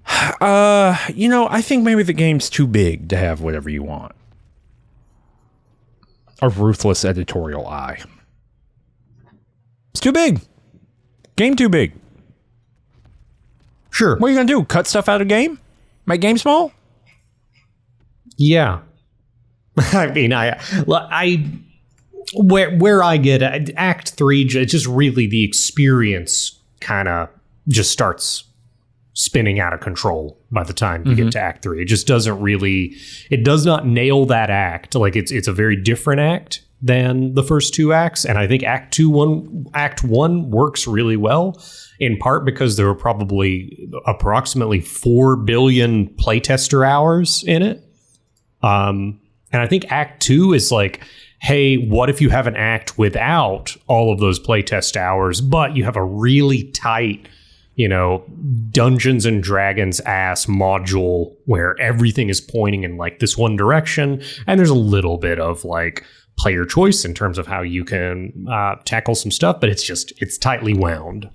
I think maybe the game's too big to have whatever you want. A ruthless editorial eye. It's too big. Game too big. Sure. What are you going to do? Cut stuff out of game? Make game small? Yeah. I mean, where I get Act 3, just really the experience kind of just starts spinning out of control by the time you get to Act 3. It just does not nail that act. Like, it's a very different act than the first two acts, and I think Act 1 works really well, in part because there were probably approximately 4 billion playtester hours in it. And I think Act 2 is like, hey, what if you have an act without all of those playtest hours, but you have a really tight, Dungeons and Dragons ass module where everything is pointing in like this one direction, and there's a little bit of like player choice in terms of how you can tackle some stuff, but it's tightly wound.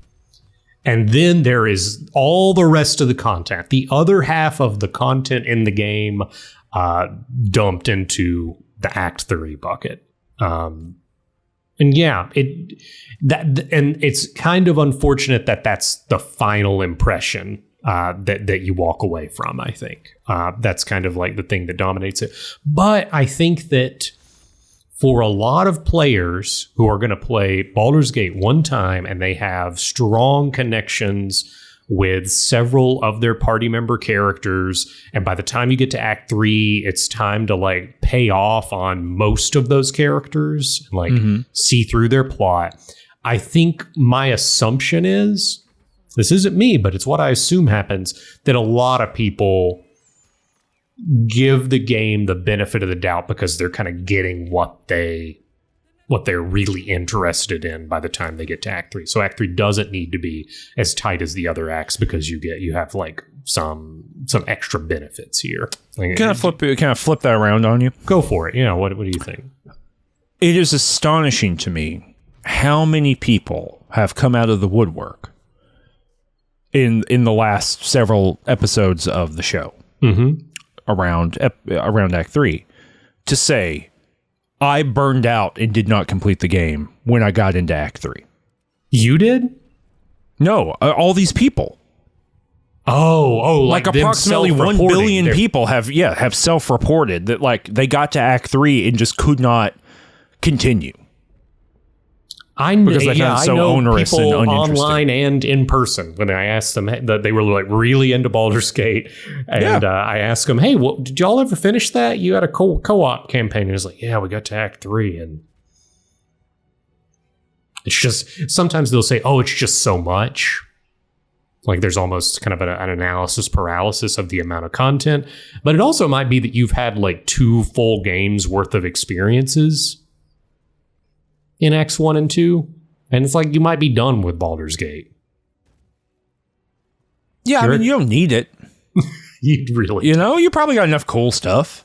And then there is all the rest of the content, the other half of the content in the game dumped into the Act 3 bucket. And yeah, it's kind of unfortunate that that's the final impression that you walk away from, I think. That's kind of like the thing that dominates it. But I think that for a lot of players who are going to play Baldur's Gate one time and they have strong connections with several of their party member characters, and by the time you get to Act 3, it's time to like pay off on most of those characters, like see through their plot. I think my assumption is, this isn't me, but it's what I assume happens, that a lot of people give the game the benefit of the doubt because they're kind of getting what they're really interested in by the time they get to Act 3. So Act 3 doesn't need to be as tight as the other acts because you have like some extra benefits here. Like, Kind of flip that around on you. go for it. Yeah, what do you think? It is astonishing to me how many people have come out of the woodwork in the last several episodes of the show around Act 3 to say, I burned out and did not complete the game when I got into Act 3. You did? No, all these people. Oh, Like approximately 1 billion people have self-reported that like they got to Act 3 and just could not continue. Because they found it so onerous and people uninteresting. online and in person. When I asked them that they were like really into Baldur's Gate, and I asked them, "Hey, did y'all ever finish that? You had a co-op campaign." And it was like, "Yeah, we got to Act 3," and it's just sometimes they'll say, "Oh, it's just so much." Like there's almost kind of an analysis paralysis of the amount of content, but it also might be that you've had like 2 full games worth of experiences in Acts 1 and 2, and it's like you might be done with Baldur's Gate. Yeah, I mean, you don't need it. You'd really, you probably got enough cool stuff.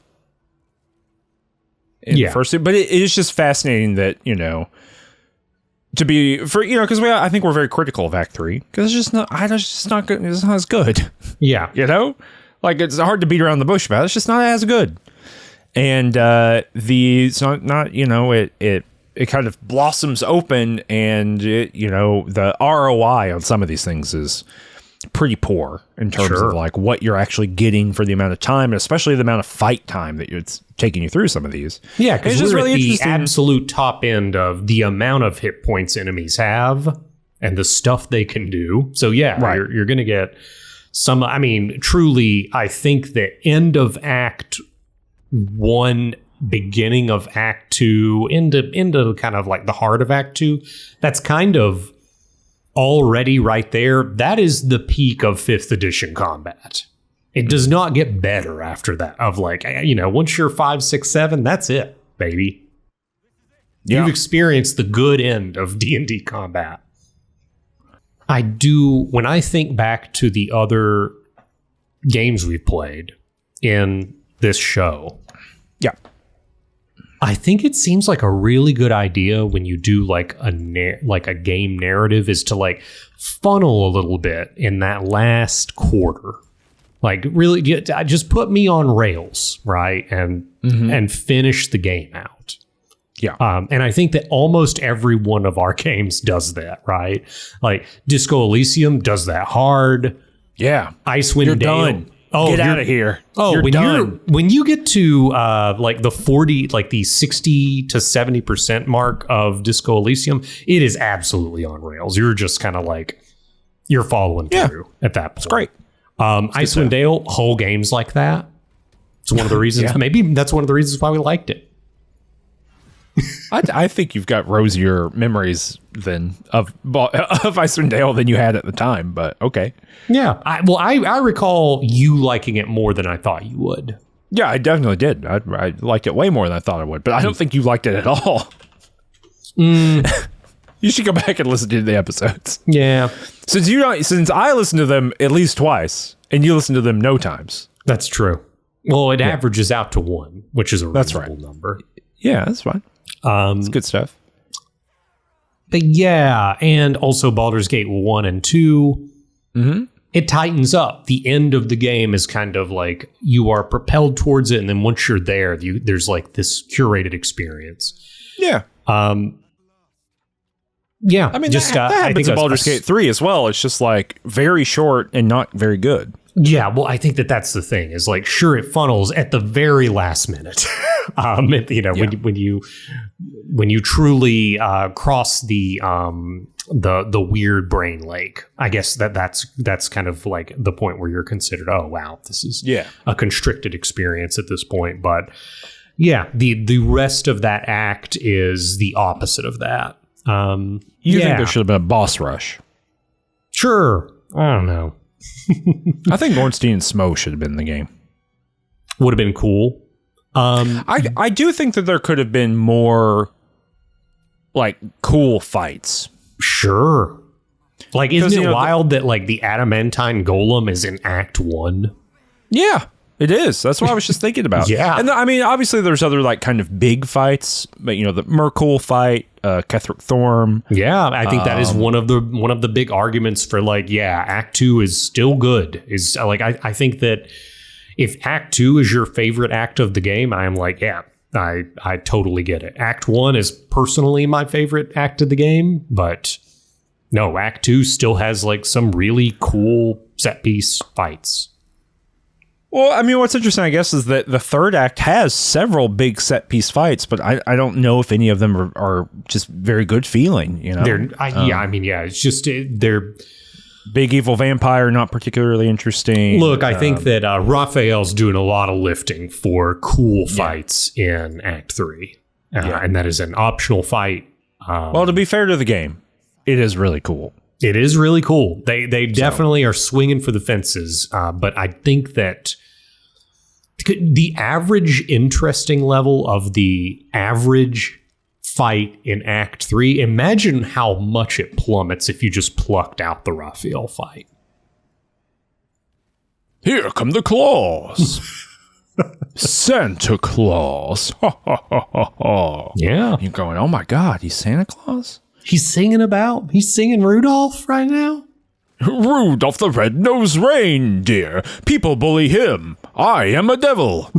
First, but it is just fascinating that to be because I think we're very critical of Act 3 because it's just not good. It's not as good. Yeah, like it's hard to beat around the bush about it. It's just not as good. And it kind of blossoms open, and the ROI on some of these things is pretty poor in terms of like what you're actually getting for the amount of time, and especially the amount of fight time that it's taking you through some of these. Yeah, because it's we're really at the interesting. absolute top end of the amount of hit points enemies have and the stuff they can do. So yeah, Right. you're going to get some. I mean, truly, I think the end of Act 1, beginning of Act 2, into kind of like the heart of Act 2, that's kind of already right there. That is the peak of 5th edition combat. It does not get better after that. Of like, once you're 5, 6, 7, that's it, baby. Yeah. You've experienced the good end of D&D combat. I do, when I think back to the other games we've played in this show. Yeah. I think it seems like a really good idea when you do like a game narrative is to like funnel a little bit in that last quarter. Like really just put me on rails, right? And finish the game out. Yeah. And I think that almost every one of our games does that, right? Like Disco Elysium does that hard. Yeah. Icewind You're Dale. done. Oh, Get out of here. Oh, you're done. When you get to like the 40, like the 60 to 70% mark of Disco Elysium, it is absolutely on rails. You're just kind of like, you're following through at that point. It's great. Icewind Dale, whole games like that. It's one of the reasons, maybe that's one of the reasons why we liked it. I think you've got rosier memories of Icewind Dale than you had at the time, but okay. Yeah. I recall you liking it more than I thought you would. Yeah, I definitely did. I liked it way more than I thought I would, but I don't think you liked it at all. You should go back and listen to the episodes. Yeah. Since I listened to them at least twice, and you listen to them no times. That's true. Well, it averages out to 1, which is a reasonable number. Yeah, that's fine. It's good stuff. But yeah, and also Baldur's Gate 1 and 2, it tightens up. The end of the game is kind of like you are propelled towards it, and then once you're there, there's like this curated experience. Yeah. Yeah. I mean, just that happens in Baldur's Gate 3 as well. It's just like very short and not very good. Yeah, well, I think that's the thing is like, sure, it funnels at the very last minute. When you truly cross the weird brain lake, I guess that's kind of like the point where you're considered, oh wow, this is a constricted experience at this point. But yeah, the rest of that act is the opposite of that. You think there should have been a boss rush? Sure, I don't know. I think Ornstein and Smo should have been in the game. Would have been cool. I do think that there could have been more like cool fights. Sure. Like, isn't it wild that like the adamantine golem is in Act 1? Yeah, it is. That's what I was just thinking about. Yeah. And I mean, obviously there's other like kind of big fights, but the Merkul fight, Ketheric Thorm. Yeah, I think that is one of the big arguments for like, yeah, Act 2 is still good. Is like I think that if Act 2 is your favorite act of the game, I am like, yeah, I totally get it. Act 1 is personally my favorite act of the game, but no, Act 2 still has like some really cool set piece fights. Well, I mean, what's interesting, I guess, is that the third act has several big set piece fights, but I don't know if any of them are just very good feeling. It's just they're big evil vampire, not particularly interesting. Look, I think that Raphael's doing a lot of lifting for cool fights in Act 3, and that is an optional fight. Well, to be fair to the game, it is really cool. It is really cool. They definitely are swinging for the fences, but I think that the average interesting level of the average fight in Act 3, imagine how much it plummets if you just plucked out the Raphael fight. Here come the claws. Santa Claus. Yeah. You're going, oh my God, he's Santa Claus? He's singing Rudolph right now? Rudolph the Red-Nosed Reindeer. People bully him. I am a devil.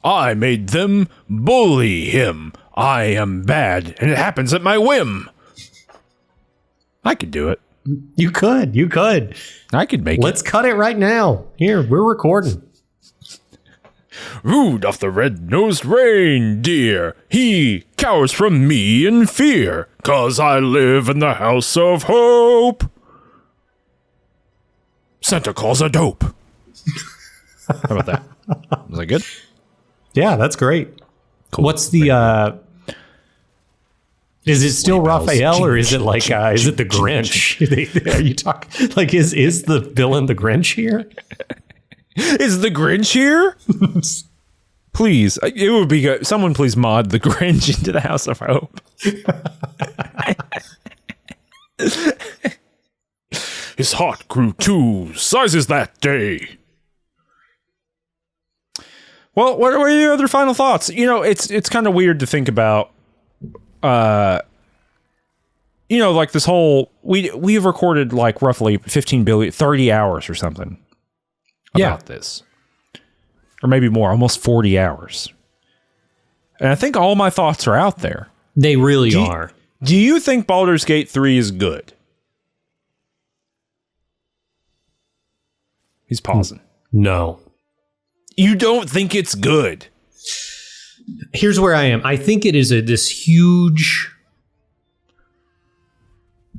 I made them bully him. I am bad, and it happens at my whim. I could do it. You could. I could make Let's cut it right now. Here, we're recording. Rudolph the Red-Nosed Reindeer, he cowers from me in fear, 'cause I live in the house of hope. Santa Claus a dope. How about that? Was that good? Yeah, that's great. Cool. What's the is it still Raphael, or is it like is it the Grinch? Are you talking like is the villain the Grinch here? Is the Grinch here? Please, it would be good. Someone please mod the Grinch into the House of Hope. His heart grew 2 sizes that day. Well, what are your other final thoughts? It's kind of weird to think about. Like this whole we've recorded like roughly 30 hours or something about this. Or maybe more, almost 40 hours. And I think all my thoughts are out there. They really are. Do you think Baldur's Gate 3 is good? He's pausing. No. You don't think it's good? Here's where I am. I think it is this huge...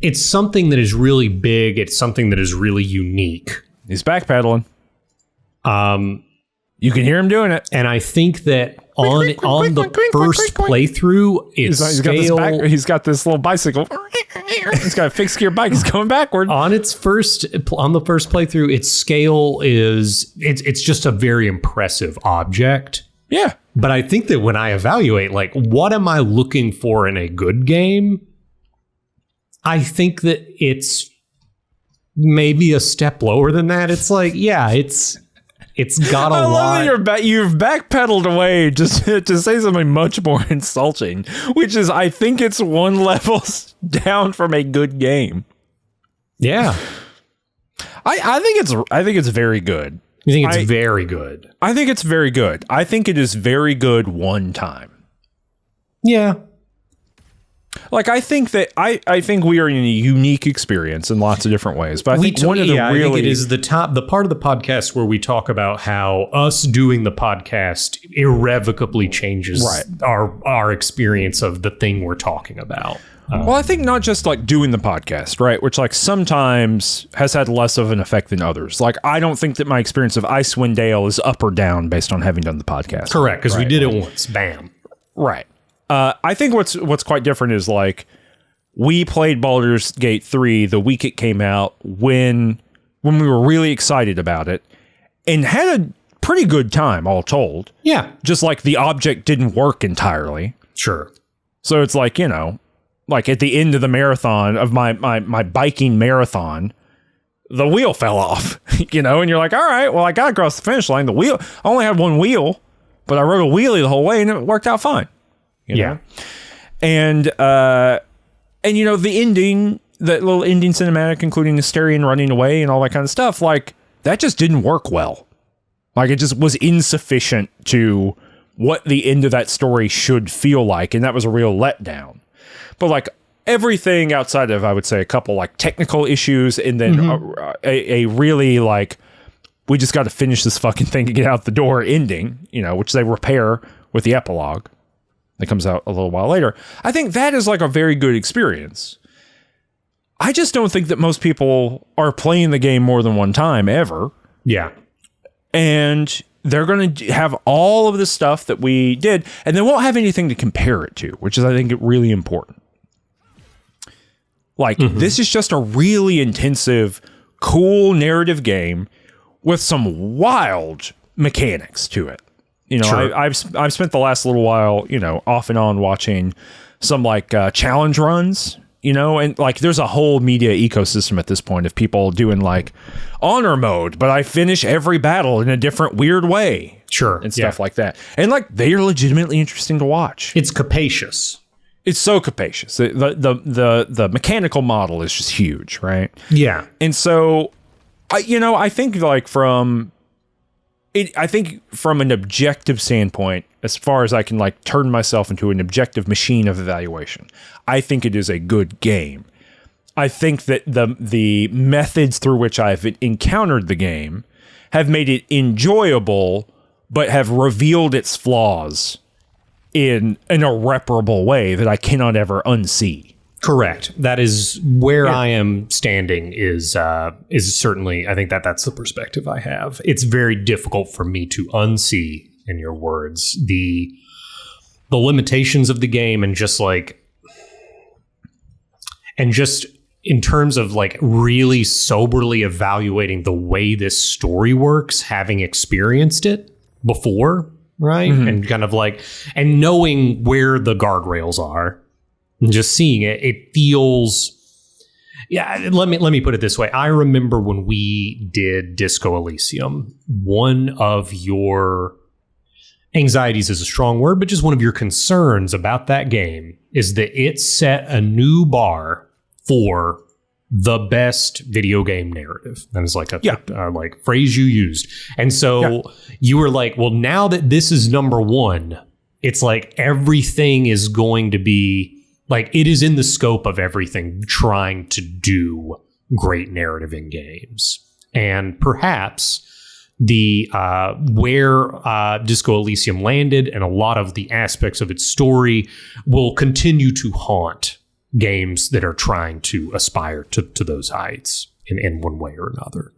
It's something that is really big. It's something that is really unique. He's backpedaling. You can hear him doing it. And I think that on the first playthrough, he's got this little bicycle. He's got a fixed gear bike. He's going backward. On the first playthrough, its scale it's just a very impressive object. Yeah. But I think that when I evaluate, like, what am I looking for in a good game? I think that it's maybe a step lower than that. It's like, yeah, it's got a lot. You've backpedaled away just to say something much more insulting, which is I think it's one level down from a good game. Yeah, I think it's very good. You think it's very good? I think it's very good. I think it is very good one time. Yeah. Like, I think that I think we are in a unique experience in lots of different ways. But I think one of the I think it is the part of the podcast where we talk about how us doing the podcast irrevocably changes our experience of the thing we're talking about. Well, I think not just like doing the podcast, right? Which like sometimes has had less of an effect than others. Like, I don't think that my experience of Icewind Dale is up or down based on having done the podcast. Correct, because we did it once. Bam. Right. I think what's quite different is like we played Baldur's Gate 3 the week it came out when we were really excited about it and had a pretty good time, all told. Yeah. Just like the object didn't work entirely. Sure. So it's like, you know, like at the end of the marathon of my biking marathon, the wheel fell off, you know, and you're like, all right, well, I got across the finish line. The wheel, I only had one wheel, but I rode a wheelie the whole way and it worked out fine. You know? And you know, the ending, that little ending cinematic, including Astarion running away and all that kind of stuff, like that just didn't work well. Like it just was insufficient to what the end of that story should feel like. And that was a real letdown. But like everything outside of, I would say, a couple like technical issues and then a really like, we just got to finish this fucking thing and get out the door ending, you know, which they repair with the epilogue that comes out a little while later. I think that is like a very good experience. I just don't think that most people are playing the game more than one time ever. Yeah. And they're going to have all of the stuff that we did, and they won't have anything to compare it to, which is, I think, really important. Like, this is just a really intensive, cool narrative game with some wild mechanics to it. You know, Sure. I've spent the last little while, you know, off and on watching some like challenge runs, you know, and like there's a whole media ecosystem at this point of people doing like honor mode, but I finish every battle in a different weird way. Sure. And stuff like that. And like they are legitimately interesting to watch. It's capacious. It's so capacious. The mechanical model is just huge, right? Yeah. And so I think like from an objective standpoint, as far as I can like turn myself into an objective machine of evaluation, I think it is a good game. I think that the methods through which I've encountered the game have made it enjoyable, but have revealed its flaws in an irreparable way that I cannot ever unsee. Correct. That is where I am standing is certainly, I think that's the perspective I have. It's very difficult for me to unsee, in your words, the limitations of the game and just in terms of like really soberly evaluating the way this story works, having experienced it before, right? And kind of like, and knowing where the guardrails are. And just seeing it, it feels. Yeah, let me put it this way. I remember when we did Disco Elysium, one of your anxieties is a strong word, but just one of your concerns about that game is that it set a new bar for the best video game narrative. That is like a like phrase you used. And so you were like, well, now that this is number one, it's like everything is going to be. Like, it is in the scope of everything trying to do great narrative in games. And perhaps the where Disco Elysium landed and a lot of the aspects of its story will continue to haunt games that are trying to aspire to those heights in one way or another.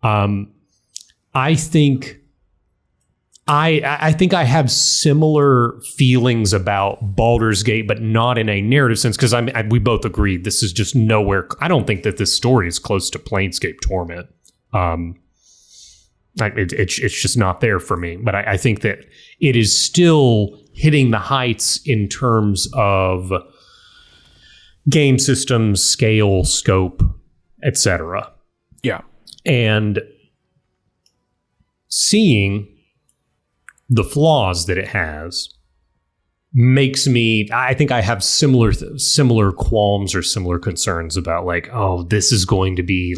I think I have similar feelings about Baldur's Gate, but not in a narrative sense, because we both agree this is just nowhere. I don't think that this story is close to Planescape Torment. It's just not there for me. But I think that it is still hitting the heights in terms of game systems, scale, scope, etc. Yeah, and seeing the flaws that it has makes me, I think I have similar qualms or similar concerns about like, oh, this is going to be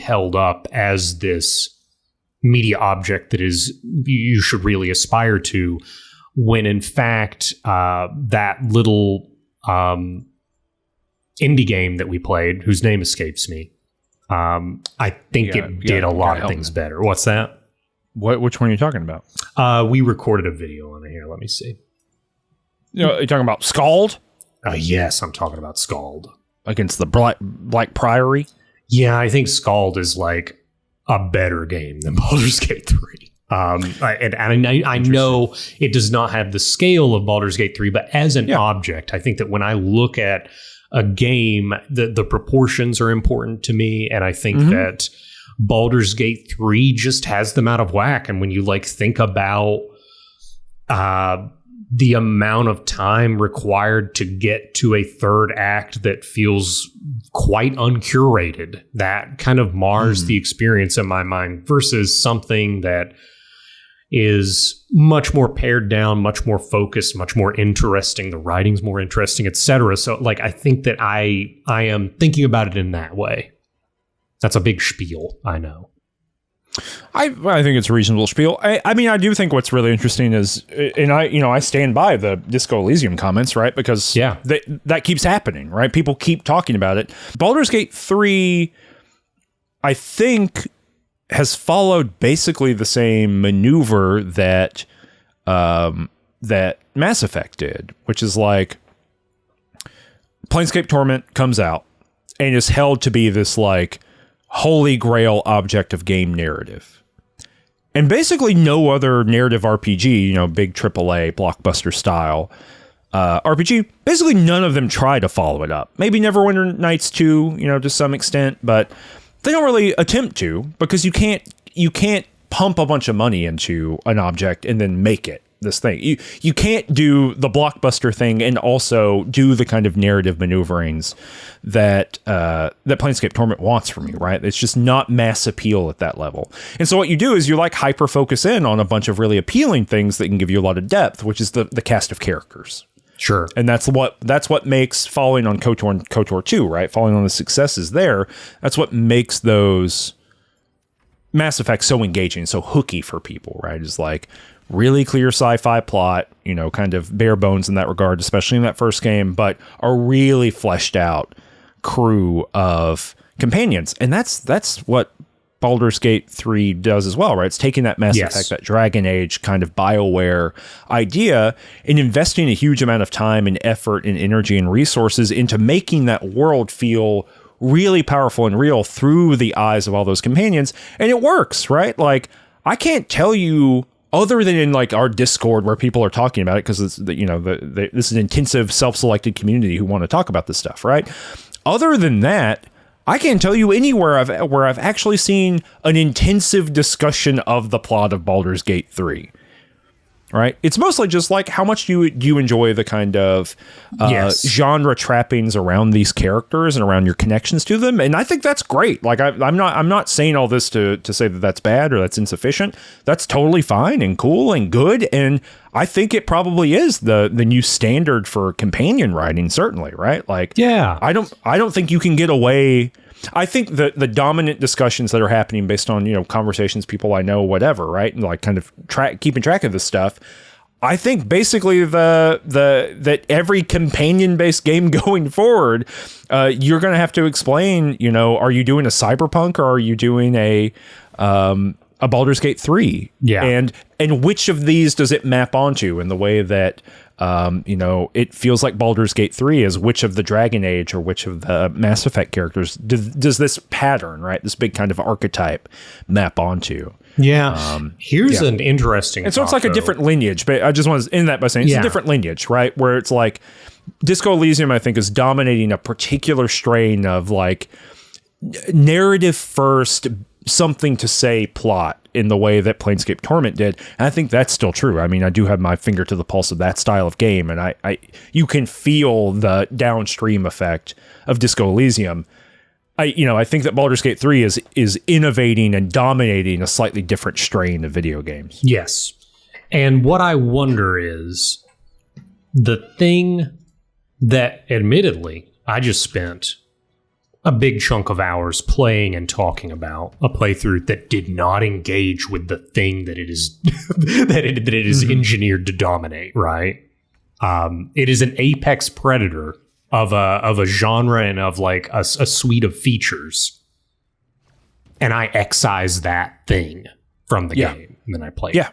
held up as this media object that is, you should really aspire to, when in fact, that little indie game that we played, whose name escapes me. I think it did a lot of things better. What's that? Which one are you talking about? We recorded a video on it here. Let me see. You're talking about Scald? Yes, I'm talking about Scald. Against the Black Priory? Yeah, I think Scald is like a better game than Baldur's Gate 3. I know it does not have the scale of Baldur's Gate 3, but as an object, I think that when I look at a game, the proportions are important to me, and I think that Baldur's Gate 3 just has them out of whack. And when you like think about the amount of time required to get to a third act that feels quite uncurated, that kind of mars the experience in my mind, versus something that is much more pared down, much more focused, much more interesting. The writing's more interesting, etc. So like, I think that I am thinking about it in that way. That's a big spiel, I know. I think it's a reasonable spiel. I mean, I do think what's really interesting is, and I stand by the Disco Elysium comments, right? Because that keeps happening, right? People keep talking about it. Baldur's Gate 3, I think, has followed basically the same maneuver that that Mass Effect did, which is like Planescape Torment comes out and is held to be this like holy grail object of game narrative. And basically no other narrative RPG, big AAA blockbuster style RPG, basically none of them try to follow it up. Maybe Neverwinter Nights 2, to some extent, but they don't really attempt to, because you can't pump a bunch of money into an object and then make it this thing. You can't do the blockbuster thing and also do the kind of narrative maneuverings that Planescape Torment wants from you, right? It's just not mass appeal at that level. And so what you do is you like hyper focus in on a bunch of really appealing things that can give you a lot of depth, which is the cast of characters. Sure. And that's what makes following on KOTOR and KOTOR 2, right? Following on the successes there. That's what makes those Mass Effects so engaging, so hooky for people, right? Is like really clear sci-fi plot, kind of bare bones in that regard, especially in that first game, but a really fleshed out crew of companions. And that's what Baldur's Gate 3 does as well, right? It's taking that Mass Effect, that Dragon Age kind of BioWare idea, and investing a huge amount of time and effort and energy and resources into making that world feel really powerful and real through the eyes of all those companions. And it works, right? Like, I can't tell you, other than in like our Discord where people are talking about it, because it's this is an intensive self-selected community who want to talk about this stuff, right? Other than that, I can't tell you anywhere where I've actually seen an intensive discussion of the plot of Baldur's Gate 3. Right? It's mostly just like, how much do you enjoy the kind of genre trappings around these characters and around your connections to them? And I think that's great. Like, I'm not saying all this to say that that's bad or that's insufficient. That's totally fine and cool and good. And I think it probably is the new standard for companion writing, certainly, right? Like, I don't think you can get away. I think the dominant discussions that are happening based on, conversations, people I know, whatever, right? And like kind of keeping track of this stuff. I think basically that every companion-based game going forward, you're going to have to explain, are you doing a Cyberpunk or are you doing a Baldur's Gate 3? Yeah. And which of these does it map onto in the way that, it feels like Baldur's Gate 3 is which of the Dragon Age or which of the Mass Effect characters does this pattern, right? This big kind of archetype map onto. Yeah. Here's an interesting And so it's like a different lineage, but I just want to end that by saying it's a different lineage, right? Where it's like Disco Elysium, I think, is dominating a particular strain of like narrative first, something to say plot in the way that Planescape Torment did. And I think that's still true. I mean, I do have my finger to the pulse of that style of game, and you can feel the downstream effect of Disco Elysium. I think that Baldur's Gate 3 is innovating and dominating a slightly different strain of video games. Yes. And what I wonder is the thing that admittedly I just spent a big chunk of hours playing and talking about, a playthrough that did not engage with the thing that it is that it is engineered to dominate, right? It is an apex predator of a genre and of like a suite of features. And I excise that thing from the game, and then I play it.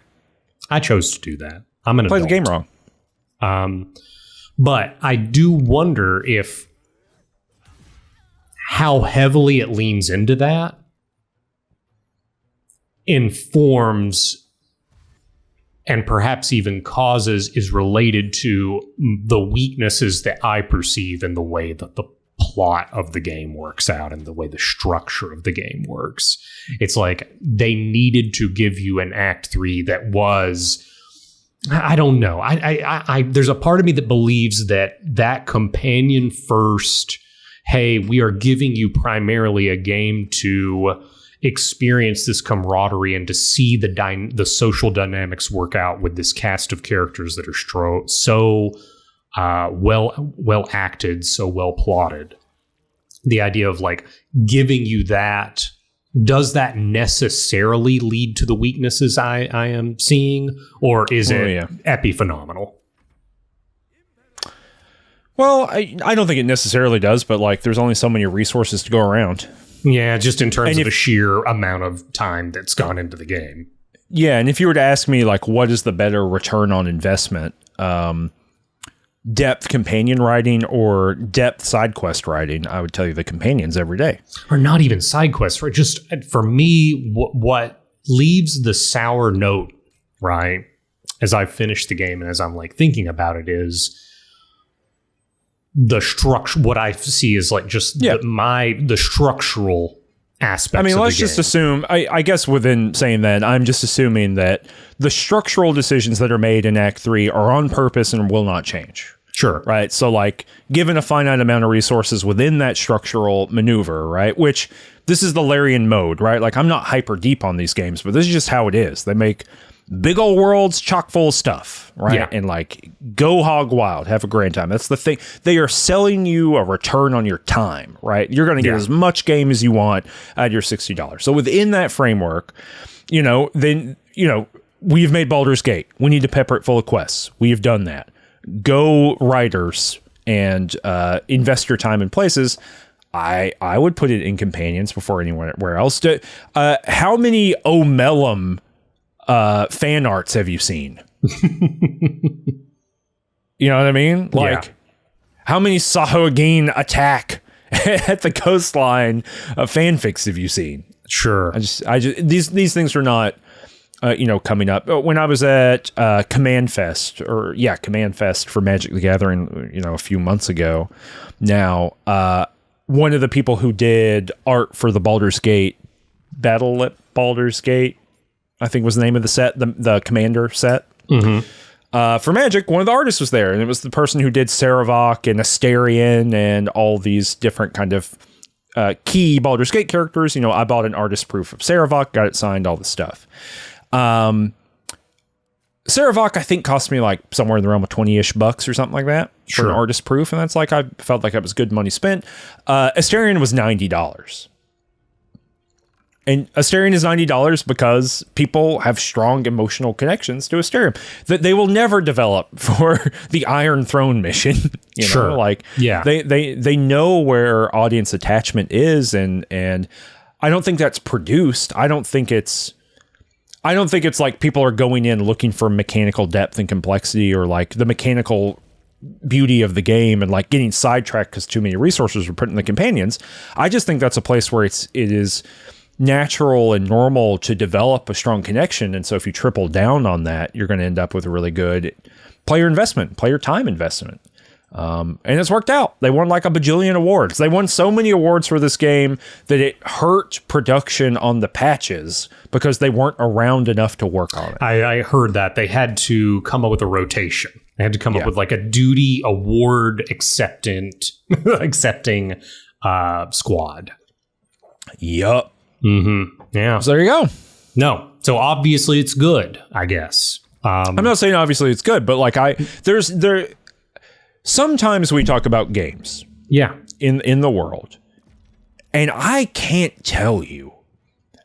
I chose to do that. I'm an adult. Play the game wrong. But I do wonder if how heavily it leans into that informs and perhaps even causes is related to the weaknesses that I perceive in the way that the plot of the game works out and the way the structure of the game works. It's like they needed to give you an Act 3 that was, I don't know. I there's a part of me that believes that companion first, hey, we are giving you primarily a game to experience this camaraderie and to see the social dynamics work out with this cast of characters that are so well acted, so well plotted. The idea of like giving you that, does that necessarily lead to the weaknesses I am seeing, or is it epiphenomenal? Well, I don't think it necessarily does, but like there's only so many resources to go around. Yeah, just in terms of the sheer amount of time that's gone into the game. Yeah, and if you were to ask me, like, what is the better return on investment, depth companion writing or depth side quest writing, I would tell you the companions every day. Or not even side quests. Right? Just for me, what leaves the sour note, right, as I finish the game and as I'm like thinking about it is the structure. What I see is like just the structural aspects. I mean, of let's the just game. assume, I guess within saying that, I'm just assuming that the structural decisions that are made in Act 3 are on purpose and will not change. Sure. Right. So like given a finite amount of resources within that structural maneuver, right, which this is the Larian mode, right? Like I'm not hyper deep on these games, but this is just how it is. They make big old worlds chock full of stuff, right? Yeah. And like go hog wild, have a grand time. That's the thing. They are selling you a return on your time, right? You're going to get as much game as you want at your $60. So within that framework, then we've made Baldur's Gate. We need to pepper it full of quests. We have done that. Go writers and invest your time in places. I would put it in companions before anywhere else. How many O'Mellum fan arts have you seen? You know what I mean? Like, how many Sahuagin attack at the coastline fanfics have you seen? Sure. These things are not, coming up. When I was at Command Fest for Magic the Gathering, a few months ago now, one of the people who did art for the Baldur's Gate Battle at Baldur's Gate, I think was the name of the set, the Commander set. Mm-hmm. For Magic, one of the artists was there, and it was the person who did Saravok and Astarion and all these different kind of key Baldur's Gate characters. I bought an artist proof of Saravok, got it signed, all this stuff. Saravok, I think, cost me like somewhere in the realm of $20-ish or something like that for an artist proof, and that's like I felt like it was good money spent. Astarion was $90. And Astarion is $90 because people have strong emotional connections to Astarion that they will never develop for the Iron Throne mission. They know where audience attachment is, and I don't think that's produced. I don't think it's like people are going in looking for mechanical depth and complexity or like the mechanical beauty of the game and like getting sidetracked because too many resources are put in the companions. I just think that's a place where it is natural and normal to develop a strong connection. And so if you triple down on that, you're going to end up with a really good player time investment. And it's worked out. They won like a bajillion awards. They won so many awards for this game that it hurt production on the patches because they weren't around enough to work on it. I heard that they had to come up with a rotation. They had to come up with like a duty award accepting squad. Yup. Mm-hmm. Yeah. So there you go. No. So obviously it's good, I guess. I'm not saying obviously it's good, but like sometimes we talk about games. Yeah. In the world. And I can't tell you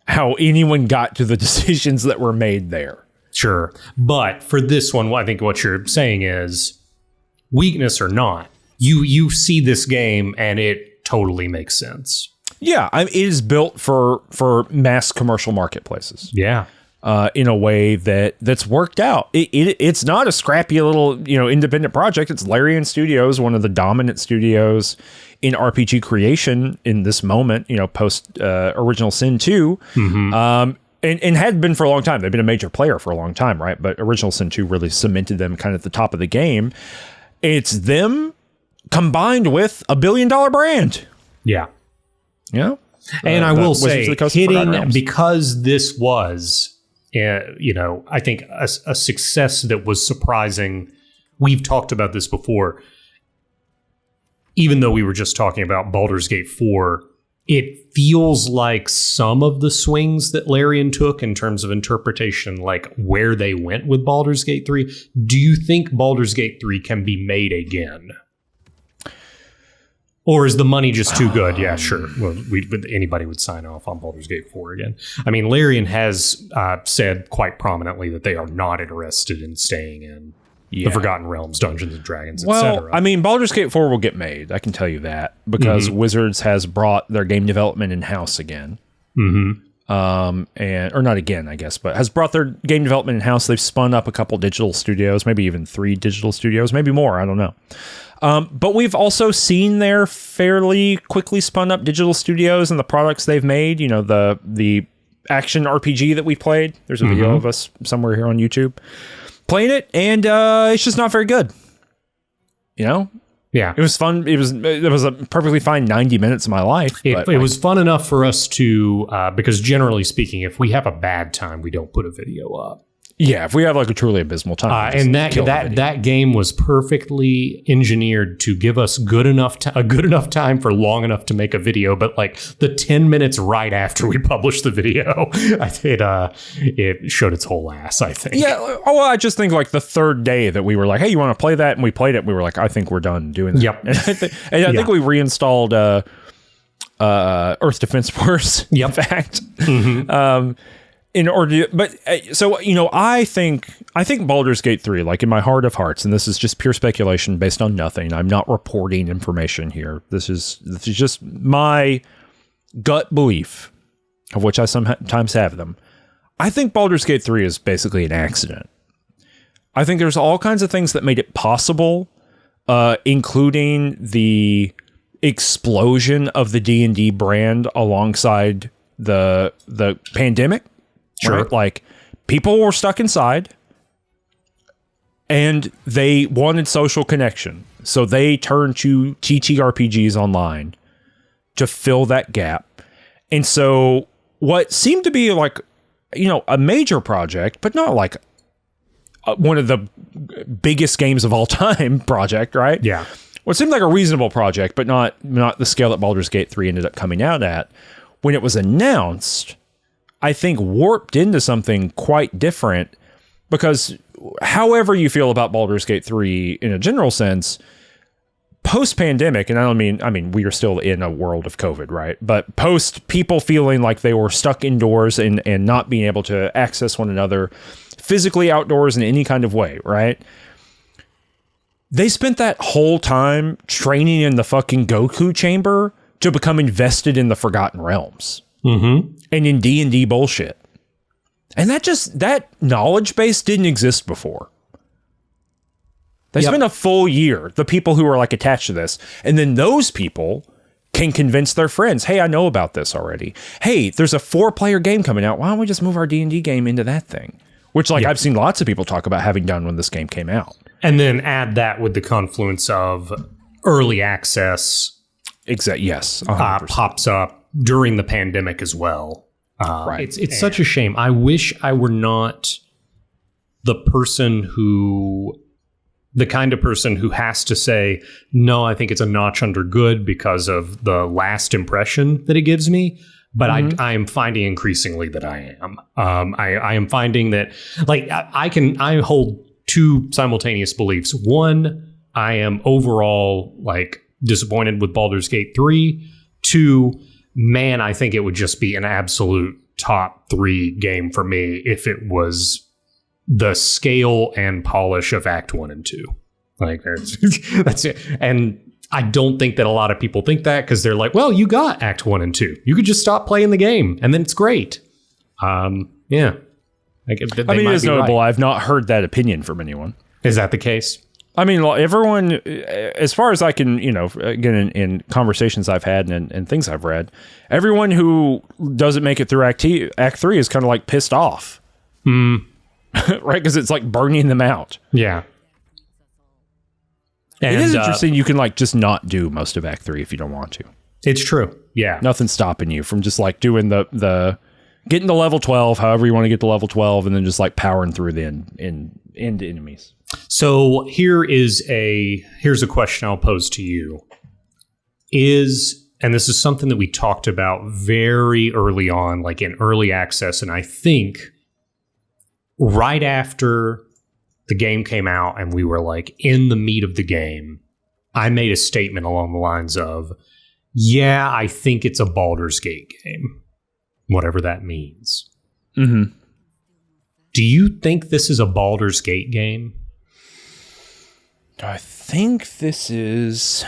how anyone got to the decisions that were made there. Sure. But for this one, I think what you're saying is weakness or not, you see this game and it totally makes sense. Yeah, it is built for mass commercial marketplaces. Yeah. In a way that's worked out. It's not a scrappy little, independent project. It's Larian Studios, one of the dominant studios in RPG creation in this moment, post Original Sin 2. Mm-hmm. And had been for a long time. They've been a major player for a long time, right? But Original Sin 2 really cemented them kind of at the top of the game. It's them combined with a $1 billion brand. Yeah. Yeah. And I will say, hitting, because this was, I think a success that was surprising. We've talked about this before. Even though we were just talking about Baldur's Gate 4, it feels like some of the swings that Larian took in terms of interpretation, like where they went with Baldur's Gate 3. Do you think Baldur's Gate 3 can be made again? Or is the money just too good? Yeah, sure. Well, anybody would sign off on Baldur's Gate 4 again. I mean, Larian has said quite prominently that they are not interested in staying in the Forgotten Realms, Dungeons and Dragons, etc. Well, I mean, Baldur's Gate 4 will get made. I can tell you that because Wizards has brought their game development in-house again. Mm-hmm. Or not again, I guess, but has brought their game development in-house. They've spun up a couple digital studios, maybe even 3 digital studios, maybe more. I don't know. But we've also seen their fairly quickly spun up digital studios and the products they've made. The action RPG that we played. There's a video of us somewhere here on YouTube playing it, and it's just not very good. Yeah, it was fun. It was a perfectly fine 90 minutes of my life. It was fun enough for us to because generally speaking, if we have a bad time, we don't put a video up. Yeah, if we have like a truly abysmal time, and that game was perfectly engineered to give us a good enough time for long enough to make a video, but like the 10 minutes right after we published the video, it showed its whole ass, I think. Yeah, I just think like the third day that we were like, hey, you want to play that? And we played it, and we were like, I think we're done doing that. Yep. And I think we reinstalled Earth Defense Force, in fact. Mm-hmm. In order to, but so I think Baldur's Gate 3, like in my heart of hearts, and this is just pure speculation based on nothing. I'm not reporting information here. This is just my gut belief, of which I sometimes have them. I think Baldur's Gate 3 is basically an accident. I think there's all kinds of things that made it possible, including the explosion of the D&D brand alongside the pandemic. Sure. Right? Like, people were stuck inside and they wanted social connection. So they turned to TTRPGs online to fill that gap. And so what seemed to be like, a major project, but not like one of the biggest games of all time project, right? Yeah. What seemed like a reasonable project, but not the scale that Baldur's Gate 3 ended up coming out at. When it was announced, I think warped into something quite different, because however you feel about Baldur's Gate 3 in a general sense, post-pandemic, and I mean we are still in a world of COVID, right? But post people feeling like they were stuck indoors and not being able to access one another physically outdoors in any kind of way, right? They spent that whole time training in the fucking Goku chamber to become invested in the Forgotten Realms. Mm-hmm. And in D&D bullshit. And that knowledge base didn't exist before. They spent a full year, the people who are like attached to this, and then those people can convince their friends, hey, I know about this already. Hey, there's a 4-player game coming out. Why don't we just move our D&D game into that thing? Which I've seen lots of people talk about having done when this game came out. And then add that with the confluence of early access. Exactly. Yes. Pops up during the pandemic as well. Right. It's such a shame. I wish I were not the kind of person who has to say, no, I think it's a notch under good because of the last impression that it gives me. But I am finding increasingly that I am. I am finding that, like, I hold 2 simultaneous beliefs. One, I am overall like disappointed with Baldur's Gate 3. 2, man, I think it would just be an absolute top 3 game for me if it was the scale and polish of Act 1 and 2. Like that's it. And I don't think that a lot of people think that because they're like, well, you got Act 1 and 2. You could just stop playing the game and then it's great. Yeah. Like, I mean, it is notable. Right. I've not heard that opinion from anyone. Is that the case? I mean, everyone, as far as I can, again, in conversations I've had and things I've read, everyone who doesn't make it through Act 3 is kind of like pissed off. Right? Because it's like burning them out. Yeah. And, it is interesting. You can like just not do most of Act 3 if you don't want to. It's true. Yeah. Nothing's stopping you from just like doing the getting to level 12, however you want to get to level 12, and then just like powering through the end enemies. So here's a question I'll pose to you. And this is something that we talked about very early on, like in early access, and I think right after the game came out and we were like in the meat of the game, I made a statement along the lines of, yeah, I think it's a Baldur's Gate game, whatever that means. Mm-hmm. Do you think this is a Baldur's Gate game? I think this is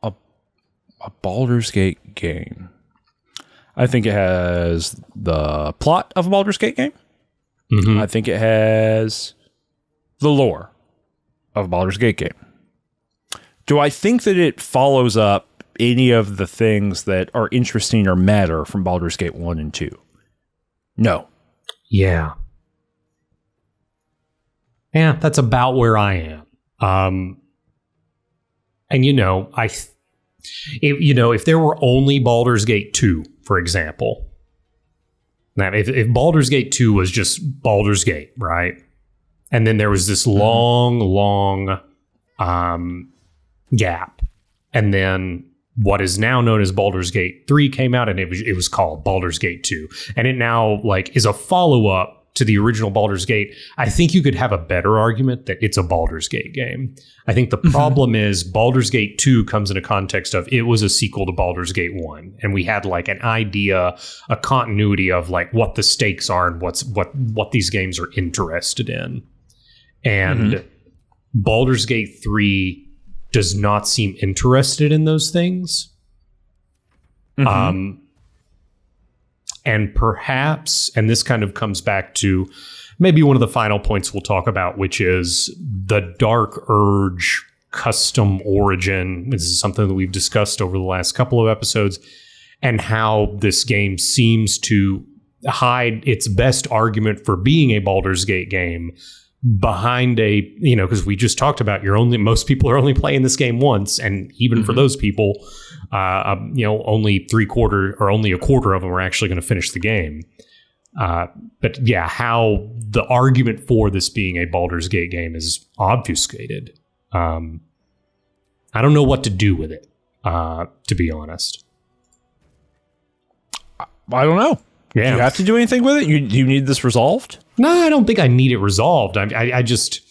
a Baldur's Gate game. I think it has the plot of a Baldur's Gate game. Mm-hmm. I think it has the lore of a Baldur's Gate game. Do I think that it follows up any of the things that are interesting or matter from Baldur's Gate 1 and 2? No. Yeah. Yeah, that's about where I am. And if there were only Baldur's Gate 2, for example, now if Baldur's Gate 2 was just Baldur's Gate, right? And then there was this long gap, and then what is now known as Baldur's Gate 3 came out, and it was called Baldur's Gate 2, and it now like is a follow-up to the original Baldur's Gate. I think you could have a better argument that it's a Baldur's Gate game. I think the problem is Baldur's Gate 2 comes in a context of it was a sequel to Baldur's Gate 1, and we had like an idea, a continuity of like what the stakes are and what these games are interested in. And Baldur's Gate 3 does not seem interested in those things. And perhaps, and this kind of comes back to maybe one of the final points we'll talk about, which is the Dark Urge custom origin. This is something that we've discussed over the last couple of episodes, and how this game seems to hide its best argument for being a Baldur's Gate game behind because we just talked about most people are only playing this game once, and even for those people, only only a quarter of them are actually going to finish the game. But yeah, how the argument for this being a Baldur's Gate game is obfuscated. I don't know what to do with it, to be honest. I don't know. Yeah. Do you have to do anything with it? Do you need this resolved? No, I don't think I need it resolved. I just...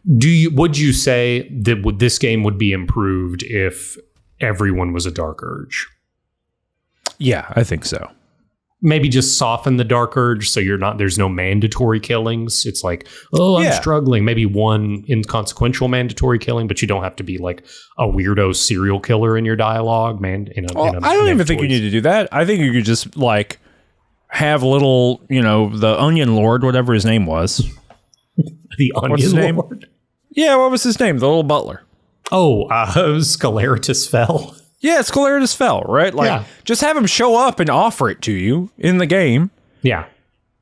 Would you say that this game would be improved if everyone was a Dark Urge? Yeah, I think so. Maybe just soften the Dark Urge so there's no mandatory killings. It's like, I'm struggling. Maybe one inconsequential mandatory killing, but you don't have to be like a weirdo serial killer in your dialogue, man. I don't even think you need to do that. I think you could just like have little, the Onion Lord, whatever his name was. The Onion Lord? Yeah, what was his name? The little butler. Oh, Scaleritus Fell. Yeah, Scaleritus Fell, right? Like, just have him show up and offer it to you in the game. Yeah.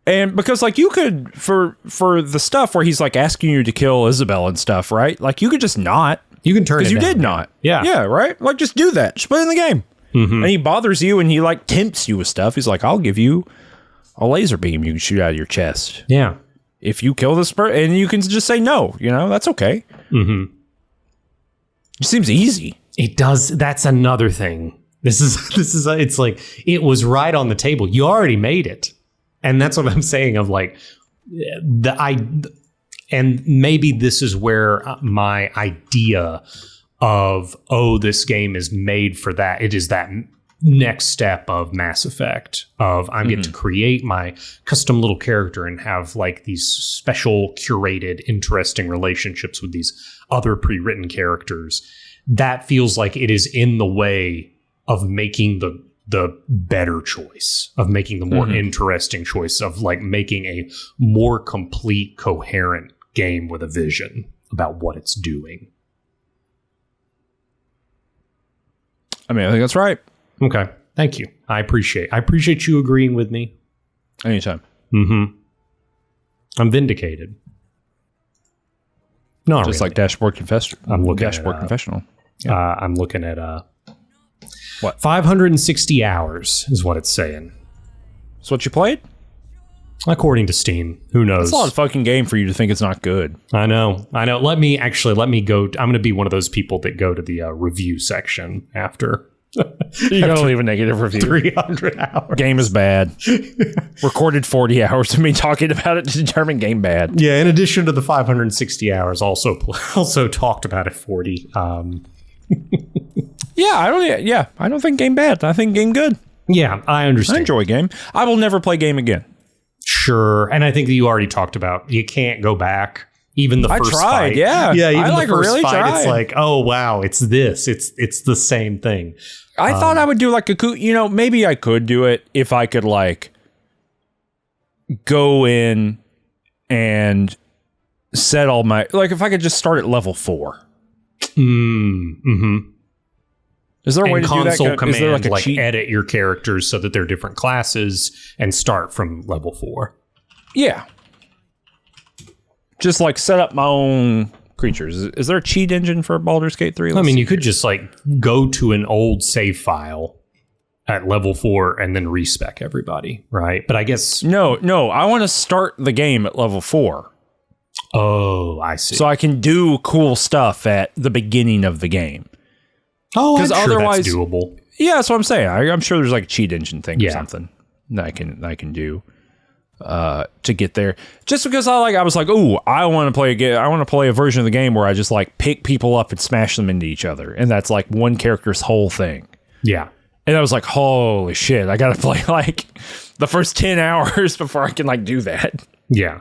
And because, like, you could, for the stuff where he's, like, asking you to kill Isabel and stuff, right? Like, you could just not. You can turn it down. Because you did not. Yeah. Yeah, right? Like, just do that. Just put it in the game. And he bothers you and he, like, tempts you with stuff. He's like, I'll give you a laser beam you can shoot out of your chest. Yeah. If you kill this person, and you can just say no, that's okay. It seems easy. It does. That's another thing. It's like, it was right on the table. You already made it. And that's what I'm saying of like, and maybe this is where my idea of, this game is made for that. It is that next step of Mass Effect of I get to create my custom little character and have like these special curated interesting relationships with these other pre-written characters. That feels like it is in the way of making the better choice, of making the more interesting choice, of like making a more complete, coherent game with a vision about what it's doing. I mean, I think that's right. Okay. Thank you. I appreciate you agreeing with me. Anytime. I'm vindicated. No, just really. like Dashboard Confessional. I'm looking Dashboard at, Confessional. I'm looking at what 560 hours is what it's saying. That's what you played? According to Steam. Who knows? It's a lot of fucking game for you to think it's not good. I know. Let me go. I'm going to be one of those people that go to the review section after. You gotta leave a negative review. 300 hours. Game is bad. Recorded 40 hours of me talking about it to determine game bad. Yeah, in addition to the 560 hours, also talked about it 40. I don't think game bad. I think game good. Yeah, I understand. I enjoy game. I will never play game again. Sure, and I think that you already talked about you can't go back. Even the first fight. Yeah. Even I the first really fight, tried. it's like, oh wow, it's this. It's the same thing. I thought I would do like maybe I could do it if I could like go in and set all my, like if I could just start at level 4. Is there a way to do that? Console command, is there like a cheat? Edit your characters so that they're different classes and start from level 4. Yeah. Just like set up my own creatures. Is there a cheat engine for Baldur's Gate 3? I mean, you could just like go to an old save file at level 4 and then respec everybody, right? But I guess no, I want to start the game at level 4. Oh, I see. So I can do cool stuff at the beginning of the game. Oh, because otherwise that's doable. Yeah, that's what I'm saying. I'm sure there's like a cheat engine thing or something that I can do to get there. Just because I was like, oh, I want to play a version of the game where I just like pick people up and smash them into each other, and that's like one character's whole thing. Yeah. And I was like, holy shit, I gotta play like the first 10 hours before I can like do that. Yeah.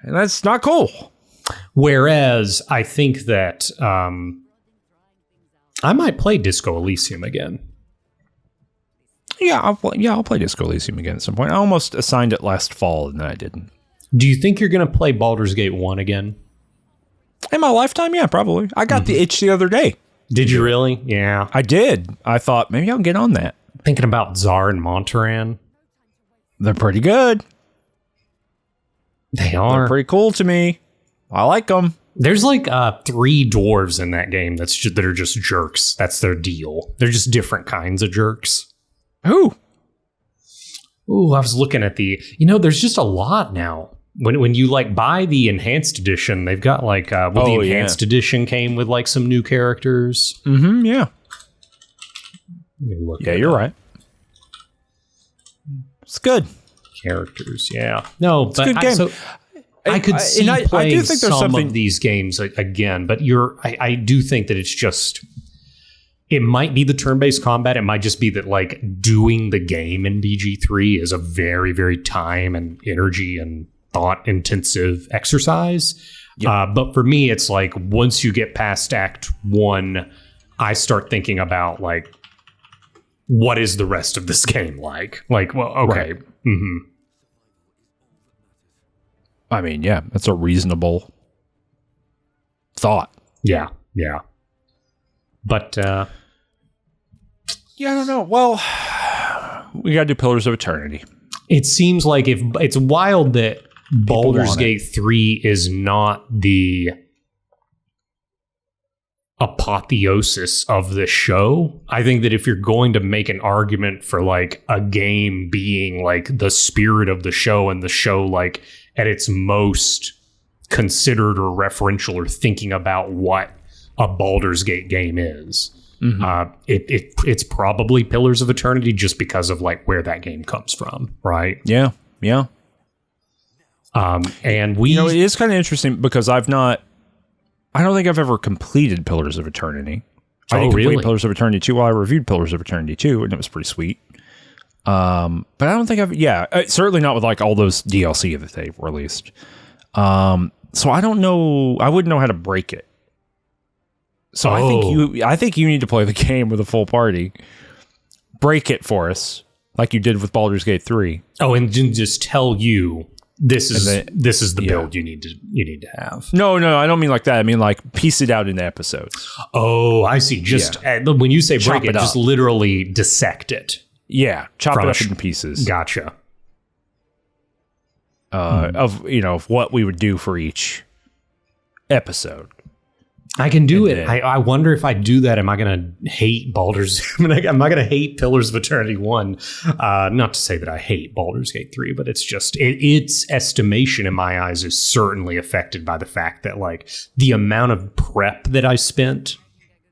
And that's not cool. Whereas I think that I might play Disco Elysium again. Yeah, I'll play Disco Elysium again at some point. I almost assigned it last fall, and then I didn't. Do you think you're going to play Baldur's Gate 1 again? In my lifetime, yeah, probably. I got the itch the other day. Did you really? Yeah. I did. I thought, maybe I'll get on that. Thinking about Tsar and Montaran. They're pretty good. They are. They're pretty cool to me. I like them. There's like 3 dwarves in that game that are just jerks. That's their deal. They're just different kinds of jerks. Who? Ooh, I was looking at there's just a lot now. When you like buy the enhanced edition, they've got like the enhanced edition came with like some new characters. Yeah. Yeah, you're right. It's good. Characters, yeah. No, it's a good game. I could see playing I do think there's some something of these games again, but I do think that it's just, it might be the turn-based combat. It might just be that like doing the game in BG3 is a very, very time and energy and thought-intensive exercise. Yep. But for me, it's like once you get past Act 1, I start thinking about like, what is the rest of this game like? Like, well, okay. Right. I mean, yeah, that's a reasonable thought. Yeah. But, yeah, I don't know. Well, we got to do Pillars of Eternity. It seems like if it's wild that Baldur's Gate 3 is not the apotheosis of the show. I think that if you're going to make an argument for like a game being like the spirit of the show and the show like at its most considered or referential or thinking about what a Baldur's Gate game is, it's probably Pillars of Eternity just because of like where that game comes from, right? Yeah. And we, it is kind of interesting because I don't think I've ever completed Pillars of Eternity. I didn't complete really? Pillars of Eternity 2 while I reviewed Pillars of Eternity 2, and it was pretty sweet. But I don't think certainly not with like all those DLC that they've released. So I don't know. I wouldn't know how to break it. So I think you need to play the game with a full party. Break it for us, like you did with Baldur's Gate 3. Oh, and just tell you this is the build you need to have. No, I don't mean like that. I mean like piece it out into episodes. Oh, I see. Just when you say break it, just literally dissect it. Yeah, chop it up into pieces. Gotcha. Of what we would do for each episode. I can do it. I wonder if I do that, am I going to hate Baldur's? Am I going to hate Pillars of Eternity 1? Not to say that I hate Baldur's Gate 3, but it's just its estimation in my eyes is certainly affected by the fact that like the amount of prep that I spent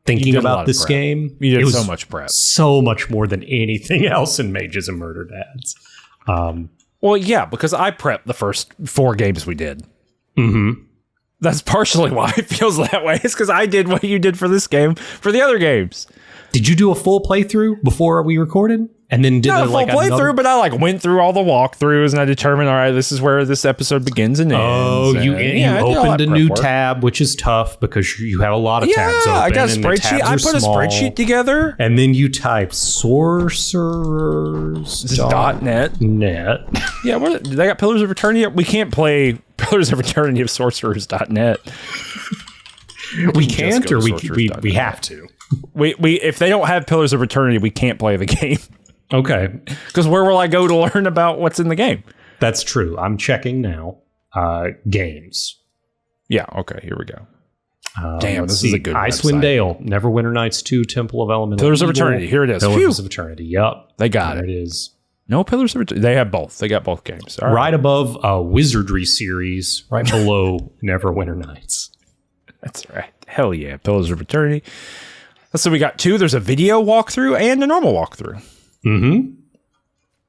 thinking about this game. You did so much prep. So much more than anything else in Mages and Murderdads. Well, yeah, because I prepped the first 4 games we did. Mm-hmm. That's partially why it feels that way. It's because I did what you did for this game for the other games. Did you do a full playthrough before we recorded? And then did not a full playthrough, but I like went through all the walkthroughs and I determined, all right, this is where this episode begins and ends. Oh, you opened a new tab, which is tough because you have a lot of tabs open. I got a spreadsheet. I put a spreadsheet together. And then you type sorcerers.net. Yeah, they got Pillars of Eternity. We can't play Pillars of Eternity of sorcerers.net. We can't, or we have to. We if they don't have Pillars of Eternity, we can't play the game. Okay. Because where will I go to learn about what's in the game? That's true. I'm checking now. Games. Yeah, okay, here we go. Damn, this is a good Icewind Dale, Neverwinter Nights 2, Temple of Elemental Pillars of Eternity, here it is. Pillars of Eternity, yup. They got it. There it is. No Pillars of Eternity. They have both. They got both games. All right above Wizardry series, right below Neverwinter Nights. That's right. Hell yeah, Pillars of Eternity. So we got 2. There's a video walkthrough and a normal walkthrough. Mm-hmm.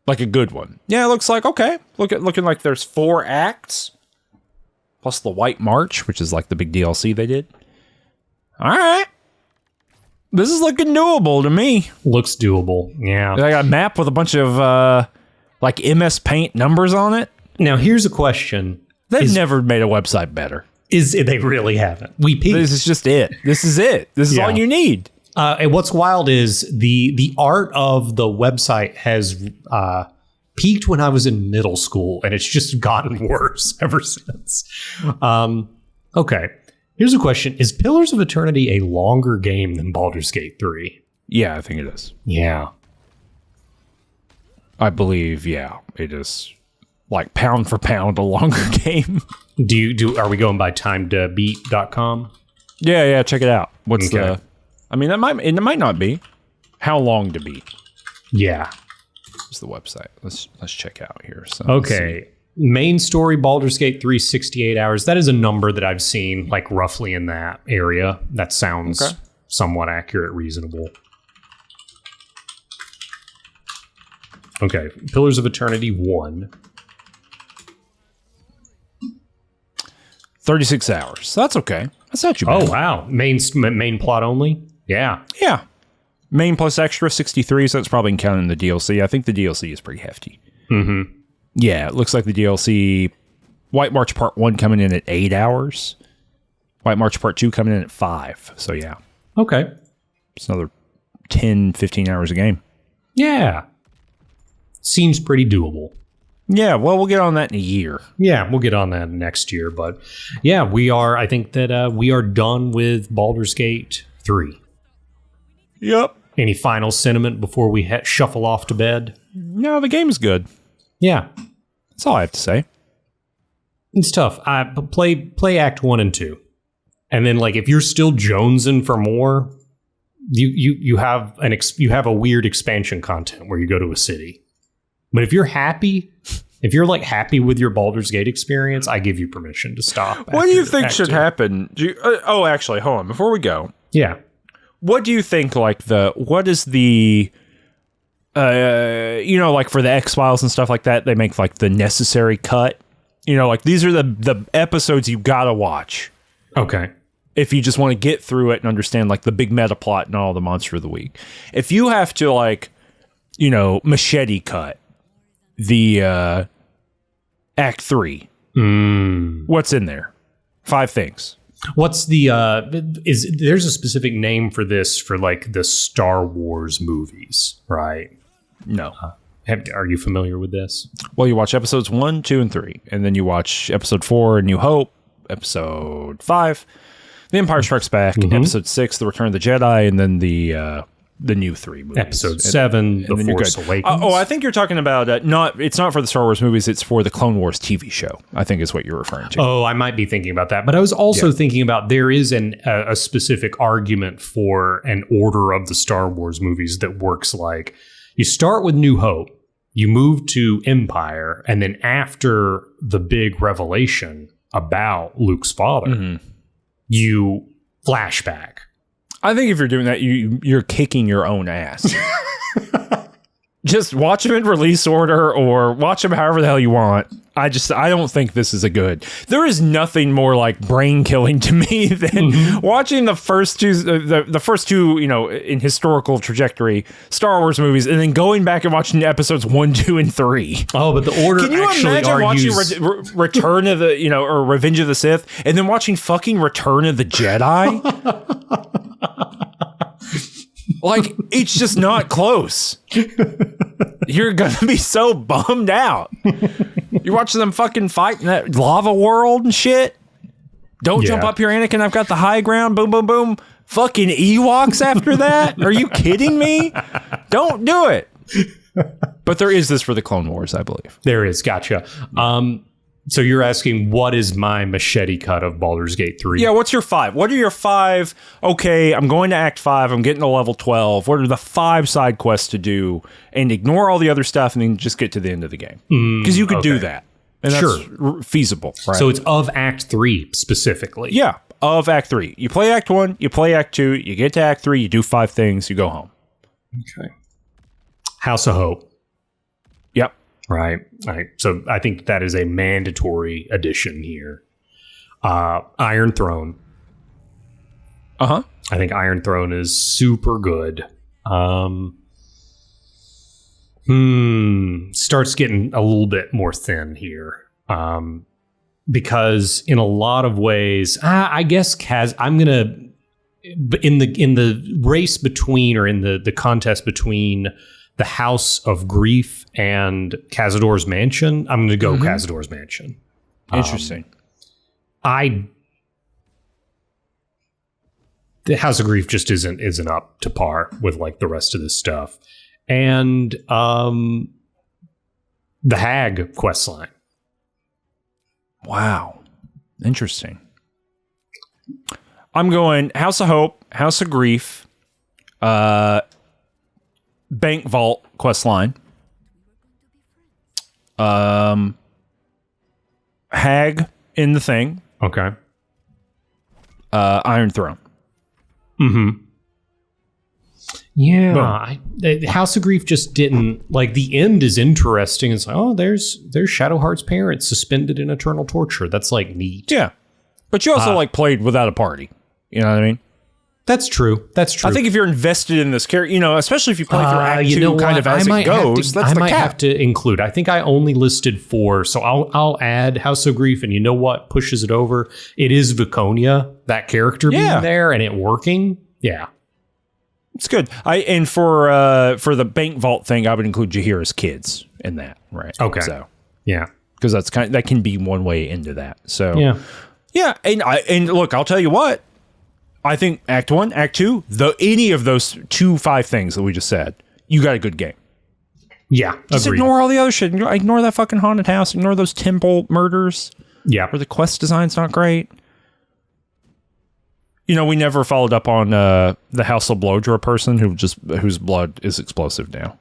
Like a good one. Yeah, it looks like, okay. Looking like there's 4 acts. Plus the White March, which is like the big DLC they did. All right. This is looking doable to me. Looks doable, yeah. They got a map with a bunch of like MS Paint numbers on it. Now, here's a question. They've never made a website better. They really haven't. We peaked. This is just it. This is it. This is all you need. And what's wild is the art of the website has peaked when I was in middle school, and it's just gotten worse ever since. Okay, here's a question. Is Pillars of Eternity a longer game than Baldur's Gate 3? Yeah, I think it is. Yeah. I believe, yeah, it is like pound for pound a longer game. Are we going by timetobeat.com? Yeah, check it out. What's the... I mean, it might not be. How long to beat? Yeah. What's the website? Let's check out here. So okay. Main story, Baldur's Gate 3, 68 hours. That is a number that I've seen, like, roughly in that area. That sounds somewhat accurate, reasonable. Okay. Pillars of Eternity 1. 36 hours. So that's okay. That's not too bad. Oh, wow. Main plot only? Yeah. Yeah. Main plus extra, 63, so that's probably counting the DLC. I think the DLC is pretty hefty. Mm-hmm. Yeah, it looks like the DLC, White March Part 1 coming in at 8 hours. White March Part 2 coming in at 5. So, yeah. Okay. It's another 10, 15 hours a game. Yeah. Seems pretty doable. Yeah, well, we'll get on that in a year. Yeah, we'll get on that next year. But, yeah, I think that we are done with Baldur's Gate 3. Yep. Any final sentiment before we shuffle off to bed? No, the game's good. Yeah. That's all I have to say. It's tough. Play Act 1 and 2. And then, like, if you're still jonesing for more, you have a weird expansion content where you go to a city. But if you're happy with your Baldur's Gate experience, I give you permission to stop. What do you think should happen? Actually, hold on. Before we go. Yeah. What do you think, like, what is the, like for the X-Files and stuff like that, they make like the necessary cut, like these are the episodes you gotta watch. Okay. if you just want to get through it and understand like the big meta plot and all the monster of the week. If you have to like, machete cut the Act 3, what's in there? 5 things. What's the there's a specific name for this for like the Star Wars movies, right? No. Are you familiar with this? Well, you watch episodes 1, 2, and 3, and then you watch episode 4, A New Hope, episode 5, The Empire Strikes Back, episode 6, The Return of the Jedi, and then the new 3 movies. Episode 7, The Force Awakens. I think you're talking about it's not for the Star Wars movies, it's for the Clone Wars TV show, I think is what you're referring to. Oh, I might be thinking about that. But I was also thinking about there is a specific argument for an order of the Star Wars movies that works like you start with New Hope, you move to Empire, and then after the big revelation about Luke's father, you flashback. I think if you're doing that, you're kicking your own ass. Just watch them in release order or watch them however the hell you want. I don't think this is there is nothing more like brain killing to me than watching the first two, in historical trajectory Star Wars movies and then going back and watching episodes 1, 2, and 3. Oh, but the order. Can you imagine watching Return of the, or Revenge of the Sith and then watching fucking Return of the Jedi? Like, it's just not close. You're going to be so bummed out. You're watching them fucking fight in that lava world and shit. Don't jump up here, Anakin. I've got the high ground. Boom, boom, boom. Fucking Ewoks after that? Are you kidding me? Don't do it. But there is this for the Clone Wars, I believe. There is. Gotcha. So you're asking, what is my machete cut of Baldur's Gate 3? Yeah, what's your 5? What are your 5? Okay, I'm going to Act 5. I'm getting to level 12. What are the 5 side quests to do? And ignore all the other stuff and then just get to the end of the game. Because you could do that. And that's feasible, right? So it's of Act 3 specifically. Yeah, of Act 3. You play Act 1, you play Act 2, you get to Act 3, you do 5 things, you go home. Okay. House of Hope. Yep. Right. So I think that is a mandatory addition here. Iron Throne. Uh-huh. I think Iron Throne is super good. Starts getting a little bit more thin here. Because in a lot of ways, I guess I'm going to, in the race between, or in the contest between the House of Grief and Cazador's Mansion, I'm going to go Cazador's Mansion. Interesting. The House of Grief just isn't up to par with like the rest of this stuff. And the Hag questline. Wow. Interesting. I'm going House of Hope, House of Grief, Bank Vault questline, Hag in the Thing. Okay. Iron Throne. Yeah, the House of Grief just didn't, like, the end is interesting. It's like, oh, there's Shadowheart's parents suspended in eternal torture. That's like neat. Yeah, but you also played without a party. You know what I mean? That's true. That's true. I think if you're invested in this character, especially if you play through Act 2 kind of as it goes, that's the cap. I might have to include. I think I only listed 4, so I'll add House of Grief, and you know what pushes it over? It is Viconia, that character being there, and it working. Yeah. It's good. And for the Bank Vault thing, I would include Jahira's kids in that, right? Okay. So yeah, because that can be one way into that. So yeah. And look, I'll tell you what. I think Act 1, Act 2, any of those 5 things that we just said, you got a good game. Yeah, just agreed. Ignore all the other shit. Ignore that fucking haunted house. Ignore those temple murders. Yeah, or the quest design's not great. We never followed up on the House of Blodra person whose blood is explosive now.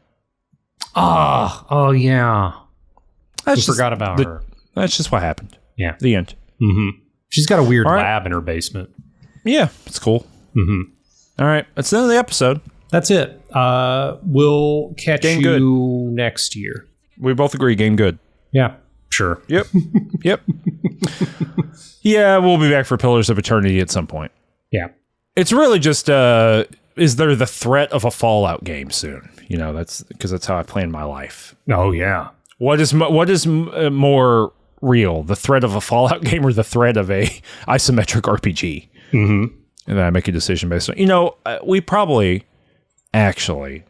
Oh yeah. I forgot about her. That's just what happened. Yeah. The end. Mm-hmm. She's got a weird lab in her basement. Yeah, it's cool. Mm-hmm. All right. That's the end of the episode. That's it. We'll catch you next year. We both agree. Game good. Yeah, sure. Yep. Yep. Yeah, we'll be back for Pillars of Eternity at some point. Yeah. It's really just, is there the threat of a Fallout game soon? You know, that's because that's how I plan my life. Oh, yeah. What is more real, the threat of a Fallout game or the threat of a isometric RPG? Mm-hmm. And then I make a decision based on, you know, we probably actually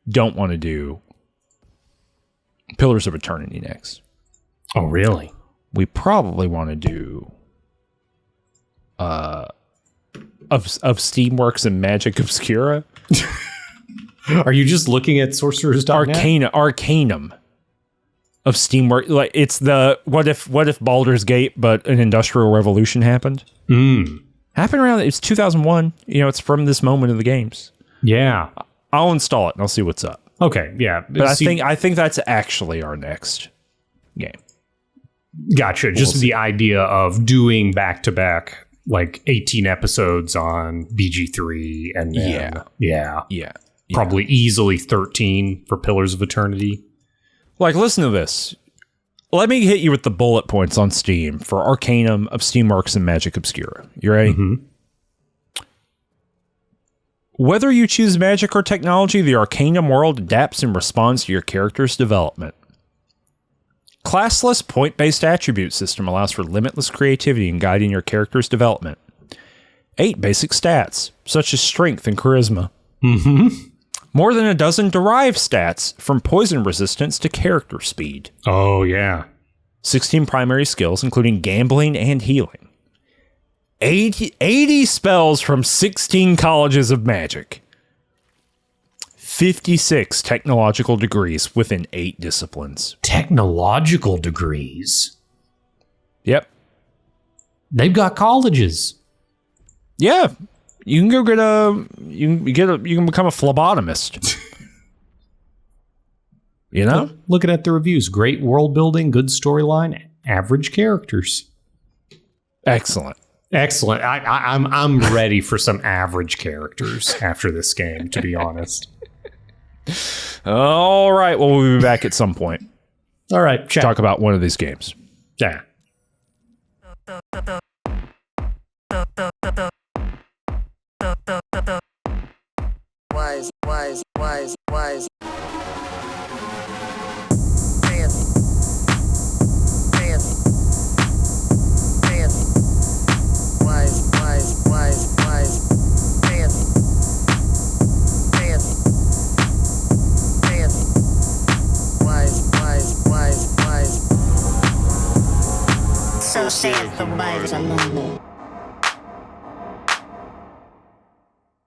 don't want to do Pillars of Eternity next. Oh, really? We probably want to do of Steamworks and Magic Obscura. Are you just looking at Sorcerers.net? Arcanum of Steamworks. Like, it's the what if Baldur's Gate, but an industrial revolution happened? Happened around, it's 2001. You know, it's from this moment of the games. Yeah. I'll install it and I'll see what's up. Okay, yeah. But I think that's actually our next game. Gotcha. Just the idea of doing back-to-back, like 18 episodes on BG3 and then, yeah. Probably easily 13 for Pillars of Eternity. Like, listen to this. Let me hit you with the bullet points on Steam for Arcanum of Steamworks and Magic Obscura. You ready? Mm-hmm. Whether you choose magic or technology, the Arcanum world adapts and responds to your character's development. Classless point-based attribute system allows for limitless creativity in guiding your character's development. 8 basic stats, such as strength and charisma. Mm-hmm. More than a dozen derived stats, from poison resistance to character speed. Oh, yeah. 16 primary skills, including gambling and healing. 80 spells from 16 colleges of magic. 56 technological degrees within 8 disciplines. Technological degrees? Yep. They've got colleges. Yeah. You can go you can become a phlebotomist. You know? Looking at the reviews, great world building, good storyline, average characters. Excellent. I'm ready for some average characters after this game, to be honest. All right. Well, we'll be back at some point. All right. Talk about one of these games. Yeah. Wise. So saith the wise among them.